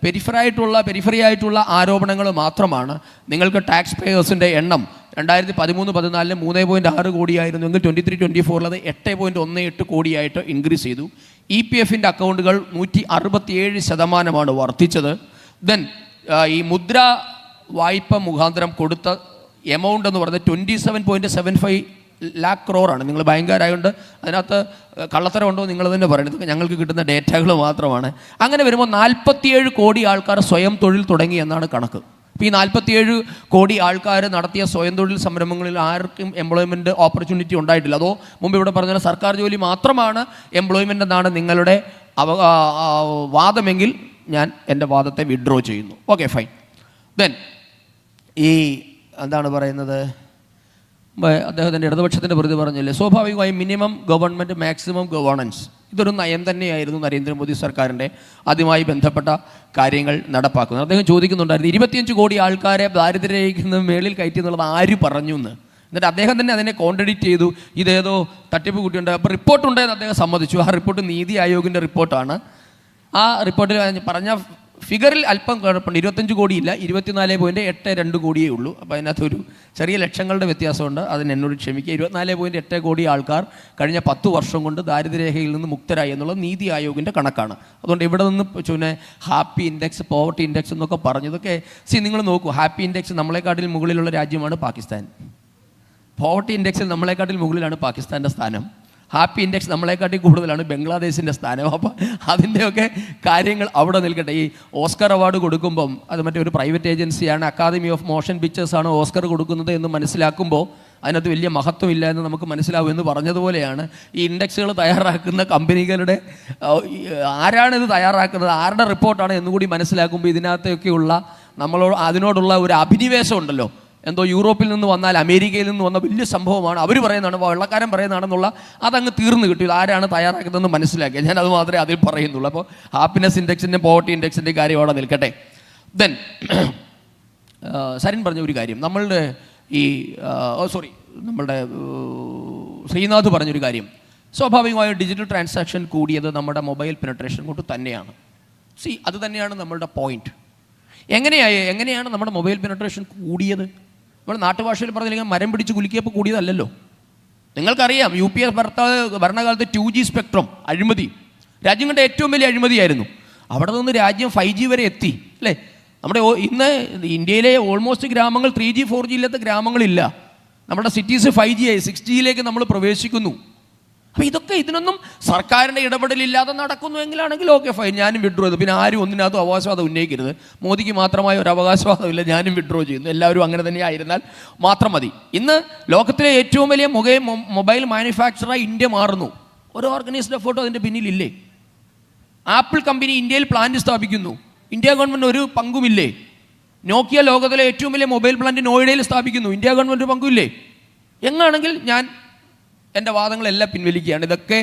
പെരിഫറി ആയിട്ടുള്ള ആരോപണങ്ങൾ മാത്രമാണ്. നിങ്ങൾക്ക് ടാക്സ് പേയേഴ്സിൻ്റെ എണ്ണം 2013-14 3.6 കോടിയായിരുന്നെങ്കിൽ 23-24 അത് 8.18 കോടിയായിട്ട് ഇൻക്രീസ് ചെയ്തു. EPFൻ്റെ അക്കൗണ്ടുകൾ 167% വർദ്ധിച്ചത്. ദെൻ ഈ മുദ്ര വായ്പ മുഖാന്തരം കൊടുത്ത എമൗണ്ട് എന്ന് പറയുന്നത് 27.75 lakh crore. നിങ്ങൾ ബാങ്കുകാരായതുകൊണ്ട് അതിനകത്ത് കള്ളത്തരമുണ്ടോ നിങ്ങൾ തന്നെ പറയുന്നത്, ഞങ്ങൾക്ക് കിട്ടുന്ന ഡേറ്റകൾ മാത്രമാണ്. അങ്ങനെ വരുമ്പോൾ 47 കോടി ആൾക്കാർ സ്വയം തൊഴിൽ തുടങ്ങി എന്നാണ് കണക്ക്. അപ്പോൾ ഈ 47 കോടി ആൾക്കാർ നടത്തിയ സ്വയം തൊഴിൽ സംരംഭങ്ങളിൽ ആർക്കും എംപ്ലോയ്മെൻറ്റ് ഓപ്പർച്യൂണിറ്റി ഉണ്ടായിട്ടില്ല. അതോ മുമ്പ് ഇവിടെ പറഞ്ഞ സർക്കാർ ജോലി മാത്രമാണ് എംപ്ലോയ്മെൻ്റ് എന്നാണ് നിങ്ങളുടെ വാദമെങ്കിൽ ഞാൻ എൻ്റെ വാദത്തെ വിഡ്രോ ചെയ്യുന്നു. Okay fine. ദെൻ ഈ എന്താണ് പറയുന്നത്, അദ്ദേഹത്തിൻ്റെ ഇടതുപക്ഷത്തിൻ്റെ പ്രതി പറഞ്ഞില്ലേ, സ്വാഭാവികമായും മിനിമം ഗവൺമെൻറ് മാക്സിമം ഗവേണൻസ്, ഇതൊരു നയം തന്നെയായിരുന്നു നരേന്ദ്രമോദി സർക്കാരിൻ്റെ അതുമായി ബന്ധപ്പെട്ട കാര്യങ്ങൾ നടപ്പാക്കുന്നത്. അദ്ദേഹം ചോദിക്കുന്നുണ്ടായിരുന്നു 25 കോടി ആൾക്കാരെ ദാരിദ്ര്യരേഖയിൽ നിന്ന് മേളിൽ കയറ്റി എന്നുള്ളത് ആര് പറഞ്ഞു എന്ന്. എന്നിട്ട് അദ്ദേഹം തന്നെ അതിനെ കോൺട്രഡിക്റ്റ് ചെയ്തു, ഇതേതോ തട്ടിപ്പ് കുട്ടിയുണ്ട്. അപ്പോൾ റിപ്പോർട്ടുണ്ടെന്ന് അദ്ദേഹം സമ്മതിച്ചു. ആ റിപ്പോർട്ട് നീതി ആയോഗിൻ്റെ റിപ്പോർട്ടാണ്. ആ റിപ്പോർട്ടിൽ പറഞ്ഞ ഫിഗറിൽ അല്പം കുഴപ്പമുണ്ട്. 25 കോടിയില്ല, 24.82 കോടിയേ ഉള്ളൂ. അപ്പോൾ അതിനകത്തൊരു ചെറിയ ലക്ഷങ്ങളുടെ വ്യത്യാസമുണ്ട്, അതിന് എന്നോട് ക്ഷമിക്കുക. 24.8 കോടി ആൾക്കാർ കഴിഞ്ഞ 10 വർഷം കൊണ്ട് ദാരിദ്ര്യരേഖയിൽ നിന്ന് മുക്തരായി എന്നുള്ളത് നീതി ആയോഗിൻ്റെ കണക്കാണ്. അതുകൊണ്ട് ഇവിടെ നിന്ന് പിന്നെ ഹാപ്പി ഇൻഡെക്സ്, പോവർട്ടി ഇൻഡെക്സ് എന്നൊക്കെ പറഞ്ഞതൊക്കെ നിങ്ങൾ നോക്കൂ, ഹാപ്പി ഇൻഡെക്സ് നമ്മളെക്കാട്ടിൽ മുകളിലുള്ള രാജ്യമാണ് പാകിസ്ഥാൻ. പോവർട്ടി ഇൻഡെക്സിൽ നമ്മളെക്കാട്ടിൽ മുകളിലാണ് പാകിസ്ഥാൻ്റെ സ്ഥാനം. ഹാപ്പി ഇൻഡെക്സ് നമ്മളെക്കാട്ടിൽ കൂടുതലാണ് ബംഗ്ലാദേശിൻ്റെ സ്ഥാനം. അപ്പോൾ അതിൻ്റെയൊക്കെ കാര്യങ്ങൾ അവിടെ നിൽക്കട്ടെ. ഈ ഓസ്കർ അവാർഡ് കൊടുക്കുമ്പം അത് മറ്റേ ഒരു പ്രൈവറ്റ് ഏജൻസിയാണ്, അക്കാദമി ഓഫ് മോഷൻ പിക്ചേഴ്സാണ് ഓസ്കർ കൊടുക്കുന്നത് എന്ന് മനസ്സിലാക്കുമ്പോൾ അതിനകത്ത് വലിയ മഹത്വമില്ല എന്ന് നമുക്ക് മനസ്സിലാവും. എന്ന് പറഞ്ഞതുപോലെയാണ് ഈ ഇൻഡെക്സുകൾ തയ്യാറാക്കുന്ന കമ്പനികളുടെ ആരാണിത് തയ്യാറാക്കുന്നത്, ആരുടെ റിപ്പോർട്ടാണ് എന്നുകൂടി മനസ്സിലാക്കുമ്പോൾ ഇതിനകത്തൊക്കെയുള്ള അതിനോടുള്ള ഒരു അഭിനിവേശം ഉണ്ടല്ലോ. എന്തോ യൂറോപ്പിൽ നിന്ന് വന്നാൽ അമേരിക്കയിൽ നിന്ന് വന്ന വലിയ സംഭവമാണ്, അവർ പറയുന്നതാണ്, വെള്ളക്കാരൻ പറയുന്നതാണെന്നുള്ള അതങ്ങ് തീർന്നു കിട്ടി. ആരാണ് തയ്യാറാക്കുന്നതെന്ന് മനസ്സിലാക്കിയത്. ഞാൻ അത് മാത്രമേ അതിൽ പറയുന്നുള്ളൂ. അപ്പോൾ ഹാപ്പിനെസ് ഇൻഡെക്സിൻ്റെ പോവർട്ടി ഇൻഡെക്സിൻ്റെ കാര്യം അവിടെ നിൽക്കട്ടെ. ദെൻ സരിൻ പറഞ്ഞ ഒരു കാര്യം, നമ്മളുടെ ഈ നമ്മളുടെ ശ്രീനാഥ് പറഞ്ഞൊരു കാര്യം, സ്വാഭാവികമായും ഡിജിറ്റൽ ട്രാൻസാക്ഷൻ കൂടിയത് നമ്മുടെ മൊബൈൽ പെനട്രേഷൻ കൊണ്ട് തന്നെയാണ്. അത് തന്നെയാണ് നമ്മളുടെ പോയിന്റ്. എങ്ങനെയാണ് നമ്മുടെ മൊബൈൽ പെനട്രേഷൻ കൂടിയത്? നമ്മൾ നാട്ടുഭാഷയിൽ പറഞ്ഞില്ലെങ്കിൽ മരം പിടിച്ച് കുലുക്കിയപ്പോൾ കൂടിയതല്ലല്ലോ. നിങ്ങൾക്കറിയാം, UPA ഭരണകാലത്ത് 2G സ്പെക്ട്രം അഴിമതി രാജ്യങ്ങളുടെ ഏറ്റവും വലിയ അഴിമതിയായിരുന്നു. അവിടെ നിന്ന് രാജ്യം 5G വരെ എത്തി അല്ലേ. നമ്മുടെ ഇന്ന് ഇന്ത്യയിലെ ഓൾമോസ്റ്റ് ഗ്രാമങ്ങൾ 3G 4G ഇല്ലാത്ത ഗ്രാമങ്ങളില്ല. നമ്മുടെ സിറ്റീസ് 5G ആയി, 6Gയിലേക്ക് നമ്മൾ പ്രവേശിക്കുന്നു. അപ്പോൾ ഇതിനൊന്നും സർക്കാരിൻ്റെ ഇടപെടലില്ലാതെ നടക്കുന്നു എങ്കിലാണെങ്കിൽ ഓക്കെ ഫൈൻ, ഞാനും വിഡ്രോ ചെയ്തു. പിന്നെ ആരും ഒന്നിനകത്തും അവകാശവാദം ഉന്നയിക്കരുത്. മോദിക്ക് മാത്രമായ ഒരു അവകാശവാദമില്ല, ഞാനും വിഡ്രോ ചെയ്യുന്നു. എല്ലാവരും അങ്ങനെ തന്നെ ആയിരുന്നാൽ മാത്രം മതി. ഇന്ന് ലോകത്തിലെ ഏറ്റവും വലിയ മൊബൈൽ മാനുഫാക്ചറായി ഇന്ത്യ മാറുന്നു. ഒരു ഓർഗനൈസ്ഡ് എഫേർട്ടും അതിൻ്റെ പിന്നിലില്ലേ? ആപ്പിൾ കമ്പനി ഇന്ത്യയിൽ പ്ലാന്റ് സ്ഥാപിക്കുന്നു, ഇന്ത്യ ഗവൺമെൻറ് ഒരു പങ്കുമില്ലേ? നോക്കിയ ലോകത്തിലെ ഏറ്റവും വലിയ മൊബൈൽ പ്ലാന്റ് നോയിഡയിൽ സ്ഥാപിക്കുന്നു, ഇന്ത്യ ഗവൺമെൻറ് ഒരു പങ്കുമില്ലേ? എങ്ങാണെങ്കിൽ ഞാൻ എൻ്റെ വാദങ്ങളെല്ലാം പിൻവലിക്കുകയാണ്. ഇതൊക്കെ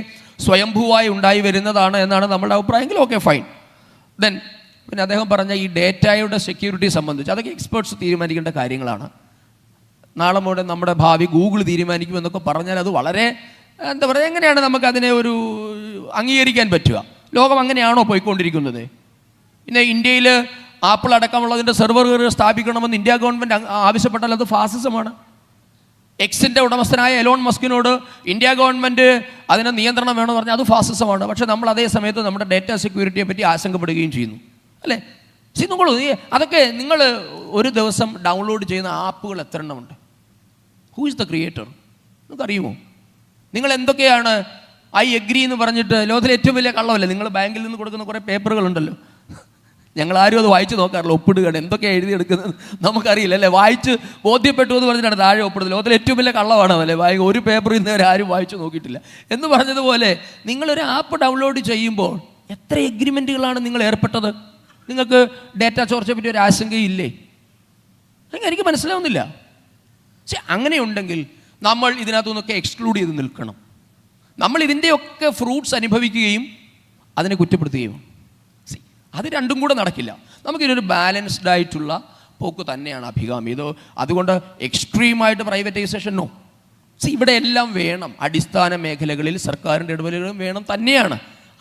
സ്വയംഭൂവായി ഉണ്ടായി വരുന്നതാണ് എന്നാണ് നമ്മുടെ അഭിപ്രായമെങ്കിൽ ഓക്കെ ഫൈൻ. ദെൻ പിന്നെ അദ്ദേഹം പറഞ്ഞ ഈ ഡേറ്റയുടെ സെക്യൂരിറ്റി സംബന്ധിച്ച് അതൊക്കെ എക്സ്പേർട്സ് തീരുമാനിക്കേണ്ട കാര്യങ്ങളാണ്. നാളെ മുതൽ നമ്മുടെ ഭാവി ഗൂഗിൾ തീരുമാനിക്കുമെന്നൊക്കെ പറഞ്ഞാൽ അത് വളരെ എന്താ പറയുക, എങ്ങനെയാണ് നമുക്കതിനെ ഒരു അംഗീകരിക്കാൻ പറ്റുക? ലോകം അങ്ങനെയാണോ പോയിക്കൊണ്ടിരിക്കുന്നത്? പിന്നെ ഇന്ത്യയിൽ ആപ്പിൾ അടക്കമുള്ളതിൻ്റെ സെർവറുകൾ സ്ഥാപിക്കണമെന്ന് ഇന്ത്യ ഗവൺമെൻറ് ആവശ്യപ്പെട്ടാൽ അത് ഫാസിസമാണ്. എക്സിൻ്റെ ഉടമസ്ഥനായ എലോൺ മസ്കിനോട് ഇന്ത്യ ഗവൺമെൻറ് അതിന് നിയന്ത്രണം വേണമെന്ന് പറഞ്ഞാൽ അത് ഫാസിസമാണ്. പക്ഷേ നമ്മൾ അതേ സമയത്ത് നമ്മുടെ ഡേറ്റ സെക്യൂരിറ്റിയെ പറ്റി ആശങ്കപ്പെടുകയും ചെയ്യുന്നു അല്ലേ. നോക്കൂ, അതൊക്കെ നിങ്ങൾ ഒരു ദിവസം ഡൗൺലോഡ് ചെയ്യുന്ന ആപ്പുകൾ എത്ര എണ്ണമുണ്ട്? Who is the creator? നിങ്ങൾക്കറിയുമോ? നിങ്ങൾ എന്തൊക്കെയാണ് ഐ എഗ്രി എന്ന് പറഞ്ഞിട്ട് ലോകത്തിലെ ഏറ്റവും വലിയ കള്ളമല്ലേ, നിങ്ങൾ ബാങ്കിൽ നിന്ന് കൊടുക്കുന്ന കുറേ പേപ്പറുകളുണ്ടല്ലോ, ഞങ്ങളാരും അത് വായിച്ച് നോക്കാറില്ല. ഒപ്പിടുകയാണ് എന്തൊക്കെയാണ് എഴുതിയെടുക്കുന്നത് നമുക്കറിയില്ല അല്ലേ. വായിച്ച് ബോധ്യപ്പെട്ടു എന്ന് പറഞ്ഞിട്ടാണ് താഴെ ഒപ്പിടുന്നത്. ലോകത്തിലെ ഏറ്റവും വലിയ കള്ളമാണ് അതല്ലേ. ഒരു പേപ്പർ ഇന്നവരെ ആരും വായിച്ചു നോക്കിയിട്ടില്ല എന്ന് പറഞ്ഞതുപോലെ നിങ്ങളൊരു ആപ്പ് ഡൗൺലോഡ് ചെയ്യുമ്പോൾ എത്ര എഗ്രിമെൻറ്റുകളാണ് നിങ്ങൾ ഏർപ്പെട്ടത്? നിങ്ങൾക്ക് ഡേറ്റ ചോർച്ചയെ പറ്റി ഒരു ആശങ്കയില്ലേ? എനിക്ക് മനസ്സിലാവുന്നില്ല. പക്ഷെ അങ്ങനെയുണ്ടെങ്കിൽ നമ്മൾ ഇതിനകത്തു നിന്നൊക്കെ എക്സ്ക്ലൂഡ് ചെയ്ത് നിൽക്കണം. നമ്മൾ ഇതിൻ്റെയൊക്കെ ഫ്രൂട്ട്സ് അനുഭവിക്കുകയും അതിനെ കുറ്റപ്പെടുത്തുകയും. അത് രണ്ടും കൂടെ നടക്കില്ല. നമുക്കിതൊരു ബാലൻസ്ഡ് ആയിട്ടുള്ള പോക്ക് തന്നെയാണ് അഭികാമ്യം. അതുകൊണ്ട് എക്സ്ട്രീമായിട്ട് പ്രൈവറ്റൈസേഷനോ ഇവിടെ എല്ലാം വേണം. അടിസ്ഥാന മേഖലകളിൽ സർക്കാരിൻ്റെ ഇടപെടലുകളും വേണം തന്നെയാണ്.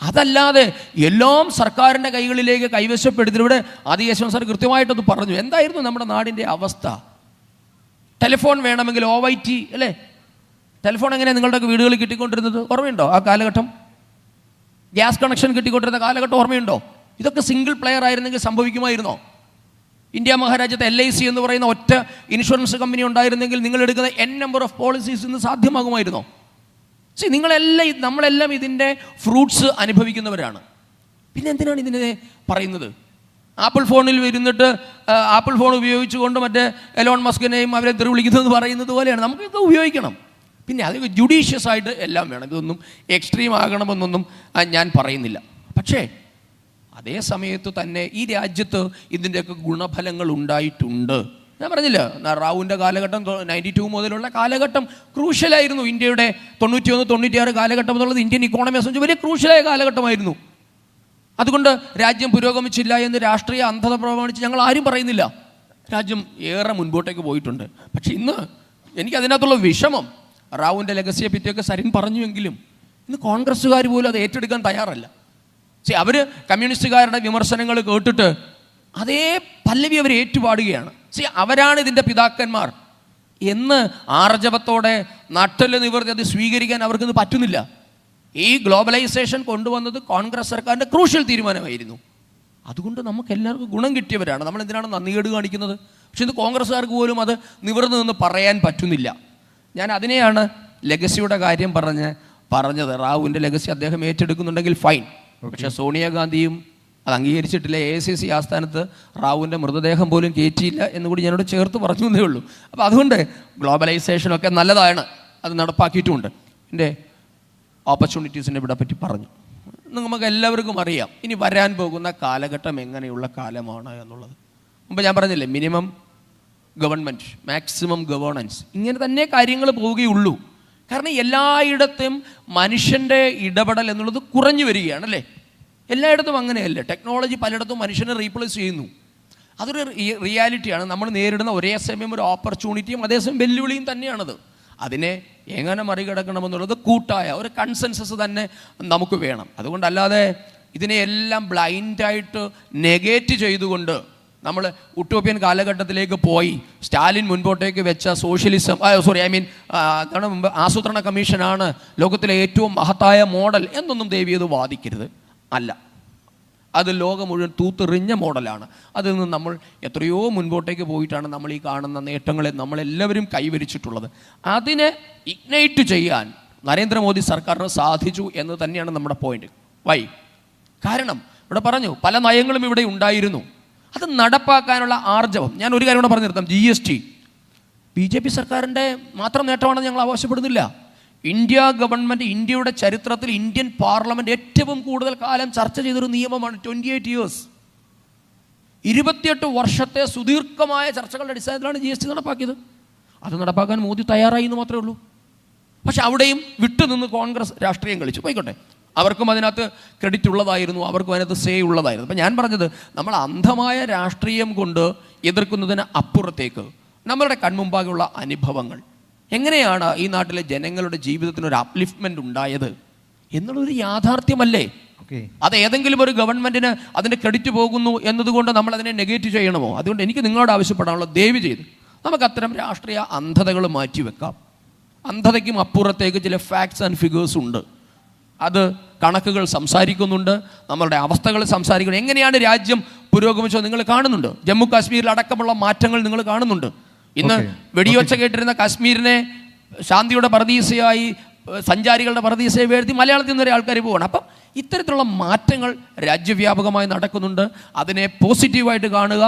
അതല്ലാതെ എല്ലാം സർക്കാരിൻ്റെ കൈകളിലേക്ക് കൈവശപ്പെടുത്തിലൂടെ ആദികേശവൻ സാർ കൃത്യമായിട്ടത് പറഞ്ഞു. എന്തായിരുന്നു നമ്മുടെ നാടിൻ്റെ അവസ്ഥ? ടെലിഫോൺ വേണമെങ്കിൽ OIT അല്ലേ. ടെലിഫോൺ എങ്ങനെയാണ് നിങ്ങളുടെ വീടുകളിൽ കിട്ടിക്കൊണ്ടിരുന്നത്? ഓർമ്മയുണ്ടോ ആ കാലഘട്ടം? ഗ്യാസ് കണക്ഷൻ കിട്ടിക്കൊണ്ടിരുന്ന കാലഘട്ടം ഓർമ്മയുണ്ടോ? ഇതൊക്കെ സിംഗിൾ പ്ലെയർ ആയിരുന്നെങ്കിൽ സംഭവിക്കുമായിരുന്നോ? ഇന്ത്യ മഹാരാജ്യത്തെ LIC എന്ന് പറയുന്ന ഒറ്റ ഇൻഷുറൻസ് കമ്പനി ഉണ്ടായിരുന്നെങ്കിൽ നിങ്ങൾ എടുക്കുന്ന N നമ്പർ ഓഫ് പോളിസീസ് ഇന്ന് സാധ്യമാകുമായിരുന്നോ? നമ്മളെല്ലാം ഇതിൻ്റെ ഫ്രൂട്ട്സ് അനുഭവിക്കുന്നവരാണ്. പിന്നെ എന്തിനാണ് ഇതിനെ പറയുന്നത്? ആപ്പിൾ ഫോണിൽ ഇരുന്നിട്ട് ആപ്പിൾ ഫോൺ ഉപയോഗിച്ചുകൊണ്ട് മറ്റേ എലോൺ മസ്കിനെയും അവരെ തെറി വിളിക്കുന്നതെന്ന് പറയുന്നത് പോലെയാണ്. നമുക്കിത് ഉപയോഗിക്കണം. പിന്നെ അത് ജുഡീഷ്യസ് ആയിട്ട് എല്ലാം വേണം. ഇതൊന്നും എക്സ്ട്രീം ആകണമെന്നൊന്നും ഞാൻ പറയുന്നില്ല. പക്ഷേ അതേ സമയത്ത് തന്നെ ഈ രാജ്യത്ത് ഇതിൻ്റെയൊക്കെ ഗുണഫലങ്ങൾ ഉണ്ടായിട്ടുണ്ട്. ഞാൻ പറഞ്ഞില്ല, റാവുവിൻ്റെ കാലഘട്ടം 92 മുതലുള്ള കാലഘട്ടം ക്രൂഷ്യലായിരുന്നു. ഇന്ത്യയുടെ 91, 96 കാലഘട്ടം എന്നുള്ളത് ഇന്ത്യൻ ഇക്കോണമിയെ സംബന്ധിച്ച് വലിയ ക്രൂഷ്യലായ കാലഘട്ടമായിരുന്നു. അതുകൊണ്ട് രാജ്യം പുരോഗമിച്ചില്ല എന്ന് രാഷ്ട്രീയ അന്ധത പ്രമാണിച്ച് ഞങ്ങൾ ആരും പറയുന്നില്ല. രാജ്യം ഏറെ മുൻപോട്ടേക്ക് പോയിട്ടുണ്ട്. പക്ഷെ ഇന്ന് എനിക്കതിനകത്തുള്ള വിഷമം, റാവുവിൻ്റെ ലെഗസിയെ പറ്റിയൊക്കെ സരിൻ പറഞ്ഞുവെങ്കിലും ഇന്ന് കോൺഗ്രസ്സുകാർ പോലും അത് ഏറ്റെടുക്കാൻ തയ്യാറല്ല. അവർ കമ്മ്യൂണിസ്റ്റുകാരുടെ വിമർശനങ്ങൾ കേട്ടിട്ട് അതേ പല്ലവി അവർ ഏറ്റുപാടുകയാണ്. അവരാണ് ഇതിൻ്റെ പിതാക്കന്മാർ എന്ന് ആർജവത്തോടെ നട്ടല് നിവർത്തി അത് സ്വീകരിക്കാൻ അവർക്കിത് പറ്റുന്നില്ല. ഈ ഗ്ലോബലൈസേഷൻ കൊണ്ടുവന്നത് കോൺഗ്രസ് സർക്കാരിൻ്റെ ക്രൂഷ്യൽ തീരുമാനമായിരുന്നു. അതുകൊണ്ട് നമുക്ക് എല്ലാവർക്കും ഗുണം കിട്ടിയവരാണ്. നമ്മൾ എന്തിനാണ് നന്ദികേട് കാണിക്കുന്നത്? പക്ഷെ ഇത് കോൺഗ്രസ്സുകാർക്ക് പോലും അത് നിവർന്നു നിന്ന് പറയാൻ പറ്റുന്നില്ല. ഞാൻ അതിനെയാണ് ലെഗസിയുടെ കാര്യം പറഞ്ഞത്. റാവുവിൻ്റെ ലെഗസി അദ്ദേഹം ഏറ്റെടുക്കുന്നുണ്ടെങ്കിൽ ഫൈൻ. പക്ഷേ സോണിയാഗാന്ധിയും അത് അംഗീകരിച്ചിട്ടില്ല. AICC ആസ്ഥാനത്ത് റാവുവിൻ്റെ മൃതദേഹം പോലും കയറ്റിയില്ല എന്നുകൂടി ഞാനോട് ചേർത്ത് പറഞ്ഞു എന്നേ ഉള്ളൂ. അപ്പോൾ അതുകൊണ്ട് ഗ്ലോബലൈസേഷനൊക്കെ നല്ലതാണ്, അത് നടപ്പാക്കിയിട്ടുമുണ്ട്. എൻ്റെ ഓപ്പർച്യൂണിറ്റീസിനെ ഇവിടെ പറ്റി പറഞ്ഞു. നമുക്ക് എല്ലാവർക്കും അറിയാം ഇനി വരാൻ പോകുന്ന കാലഘട്ടം എങ്ങനെയുള്ള കാലമാണ് എന്നുള്ളത്. മുമ്പ് ഞാൻ പറഞ്ഞില്ലേ, മിനിമം ഗവൺമെൻറ്, മാക്സിമം ഗവേണൻസ്, ഇങ്ങനെ തന്നെ കാര്യങ്ങൾ പോവുകയുള്ളൂ. കാരണം എല്ലായിടത്തും മനുഷ്യൻ്റെ ഇടപെടൽ എന്നുള്ളത് കുറഞ്ഞു വരികയാണല്ലേ. എല്ലായിടത്തും അങ്ങനെയല്ലേ. ടെക്നോളജി പലയിടത്തും മനുഷ്യനെ റീപ്ലേസ് ചെയ്യുന്നു. അതൊരു റിയാലിറ്റിയാണ്. നമ്മൾ നേരിടുന്ന ഒരേ സമയം ഒരു ഓപ്പർച്യൂണിറ്റിയും അതേസമയം വെല്ലുവിളിയും തന്നെയാണത്. അതിനെ എങ്ങനെ മറികടക്കണമെന്നുള്ളത് കൂട്ടായ ഒരു കൺസെൻസസ് തന്നെ നമുക്ക് വേണം. അതുകൊണ്ടല്ലാതെ ഇതിനെയെല്ലാം ബ്ലൈൻഡായിട്ട് നെഗേറ്റ് ചെയ്തുകൊണ്ട് നമ്മൾ ഉട്ടോപ്യൻ കാലഘട്ടത്തിലേക്ക് പോയി സ്റ്റാലിൻ മുൻപോട്ടേക്ക് വെച്ച സോഷ്യലിസം എന്താണ് മുമ്പ് ആസൂത്രണ കമ്മീഷനാണ് ലോകത്തിലെ ഏറ്റവും മഹത്തായ മോഡൽ എന്നൊന്നും ദേവിയത് വാദിക്കരുത്. അല്ല, അത് ലോകം മുഴുവൻ തൂത്തെറിഞ്ഞ മോഡലാണ്. അതിൽ നിന്ന് നമ്മൾ എത്രയോ മുൻപോട്ടേക്ക് പോയിട്ടാണ് നമ്മൾ ഈ കാണുന്ന നേട്ടങ്ങളെ നമ്മളെല്ലാവരും കൈവരിച്ചിട്ടുള്ളത്. അതിനെ ഇഗ്നൈറ്റ് ചെയ്യാൻ നരേന്ദ്രമോദി സർക്കാരിന് സാധിച്ചു എന്ന് തന്നെയാണ് നമ്മുടെ പോയിന്റ്. വൈ? കാരണം ഇവിടെ പറഞ്ഞു പല നയങ്ങളും ഇവിടെ ഉണ്ടായിരുന്നു, അത് നടപ്പാക്കാനുള്ള ആർജവം. ഞാൻ ഒരു കാര്യം കൂടെ പറഞ്ഞു നിർത്താം. GST BJP സർക്കാരിൻ്റെ മാത്രം നേട്ടമാണെന്ന് ഞങ്ങൾ ആവശ്യപ്പെടുന്നില്ല. ഇന്ത്യ ഗവൺമെൻറ്, ഇന്ത്യയുടെ ചരിത്രത്തിൽ ഇന്ത്യൻ പാർലമെൻറ്റ് ഏറ്റവും കൂടുതൽ കാലം ചർച്ച ചെയ്തൊരു നിയമമാണ് 28 years. 28 വർഷത്തെ സുദീർഘമായ ചർച്ചകളുടെ അടിസ്ഥാനത്തിലാണ് GST നടപ്പാക്കിയത്. അത് നടപ്പാക്കാൻ മോദി തയ്യാറായി എന്ന് മാത്രമേ ഉള്ളൂ. പക്ഷെ അവിടെയും വിട്ടുനിന്ന് കോൺഗ്രസ് രാഷ്ട്രീയം കളിച്ചു. പോയിക്കോട്ടെ, അവർക്കും അതിനകത്ത് ക്രെഡിറ്റ് ഉള്ളതായിരുന്നു, അവർക്കും അതിനകത്ത് സേ ഉള്ളതായിരുന്നു. അപ്പം ഞാൻ പറഞ്ഞത്, നമ്മൾ അന്ധമായ രാഷ്ട്രീയം കൊണ്ട് എതിർക്കുന്നതിന് അപ്പുറത്തേക്ക് നമ്മളുടെ കൺമുമ്പാകെയുള്ള അനുഭവങ്ങൾ, എങ്ങനെയാണ് ഈ നാട്ടിലെ ജനങ്ങളുടെ ജീവിതത്തിനൊരു അപ്ലിഫ്റ്റ്മെൻറ്റ് ഉണ്ടായത് എന്നുള്ളൊരു യാഥാർത്ഥ്യമല്ലേ. അത് ഏതെങ്കിലും ഒരു ഗവൺമെൻറ്റിന് അതിൻ്റെ ക്രെഡിറ്റ് പോകുന്നു എന്നതുകൊണ്ട് നമ്മൾ അതിനെ നെഗേറ്റ് ചെയ്യണമോ? അതുകൊണ്ട് എനിക്ക് നിങ്ങളോട് ആവശ്യപ്പെടാനുള്ള, ദയവ് ചെയ്ത് നമുക്ക് അത്തരം രാഷ്ട്രീയ അന്ധതകൾ മാറ്റിവെക്കാം. അന്ധതയ്ക്കും അപ്പുറത്തേക്ക് ചില ഫാക്ട്സ് ആൻഡ് ഫിഗേഴ്സ് ഉണ്ട്. അത് കണക്കുകൾ സംസാരിക്കുന്നുണ്ട്, നമ്മളുടെ അവസ്ഥകൾ സംസാരിക്കുന്നു. എങ്ങനെയാണ് രാജ്യം പുരോഗമിച്ചോ നിങ്ങൾ കാണുന്നുണ്ട്. ജമ്മു കാശ്മീരിൽ അടക്കമുള്ള മാറ്റങ്ങൾ നിങ്ങൾ കാണുന്നുണ്ട്. ഇന്ന് വെടിയൊച്ച കേട്ടിരുന്ന കാശ്മീരിനെ ശാന്തിയുടെ പറുദീസയായി, സഞ്ചാരികളുടെ പറുദീസയെ വേഴ്ത്തി മലയാളത്തിൽ നിന്ന് വരെ ആൾക്കാർ പോവാണ്. അപ്പം ഇത്തരത്തിലുള്ള മാറ്റങ്ങൾ രാജ്യവ്യാപകമായി നടക്കുന്നുണ്ട്. അതിനെ പോസിറ്റീവായിട്ട് കാണുക.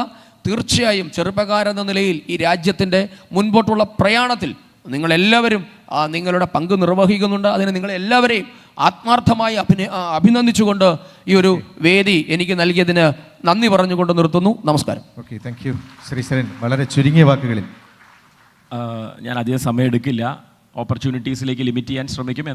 തീർച്ചയായും ചെറുപ്പക്കാരെന്ന നിലയിൽ ഈ രാജ്യത്തിൻ്റെ മുൻപോട്ടുള്ള പ്രയാണത്തിൽ നിങ്ങളെല്ലാവരും നിങ്ങളുടെ പങ്ക് നിർവഹിക്കുന്നുണ്ട്. അതിന് നിങ്ങളെല്ലാവരെയും ആത്മാർത്ഥമായി അഭിനന്ദിച്ചുകൊണ്ട് ഈ ഒരു വേദി എനിക്ക് നൽകിയതിന് നന്ദി പറഞ്ഞുകൊണ്ട് നിർത്തുന്നു. നമസ്കാരം. Okay, thank you Shri Saran. വളരെ ചുരുങ്ങിയ വാക്കുകളിൽ. ഞാൻ അധികം സമയം എടുക്കില്ല. ഓപ്പർച്യൂണിറ്റീസിലേക്ക് ലിമിറ്റ് ചെയ്യാൻ ശ്രമിക്കും.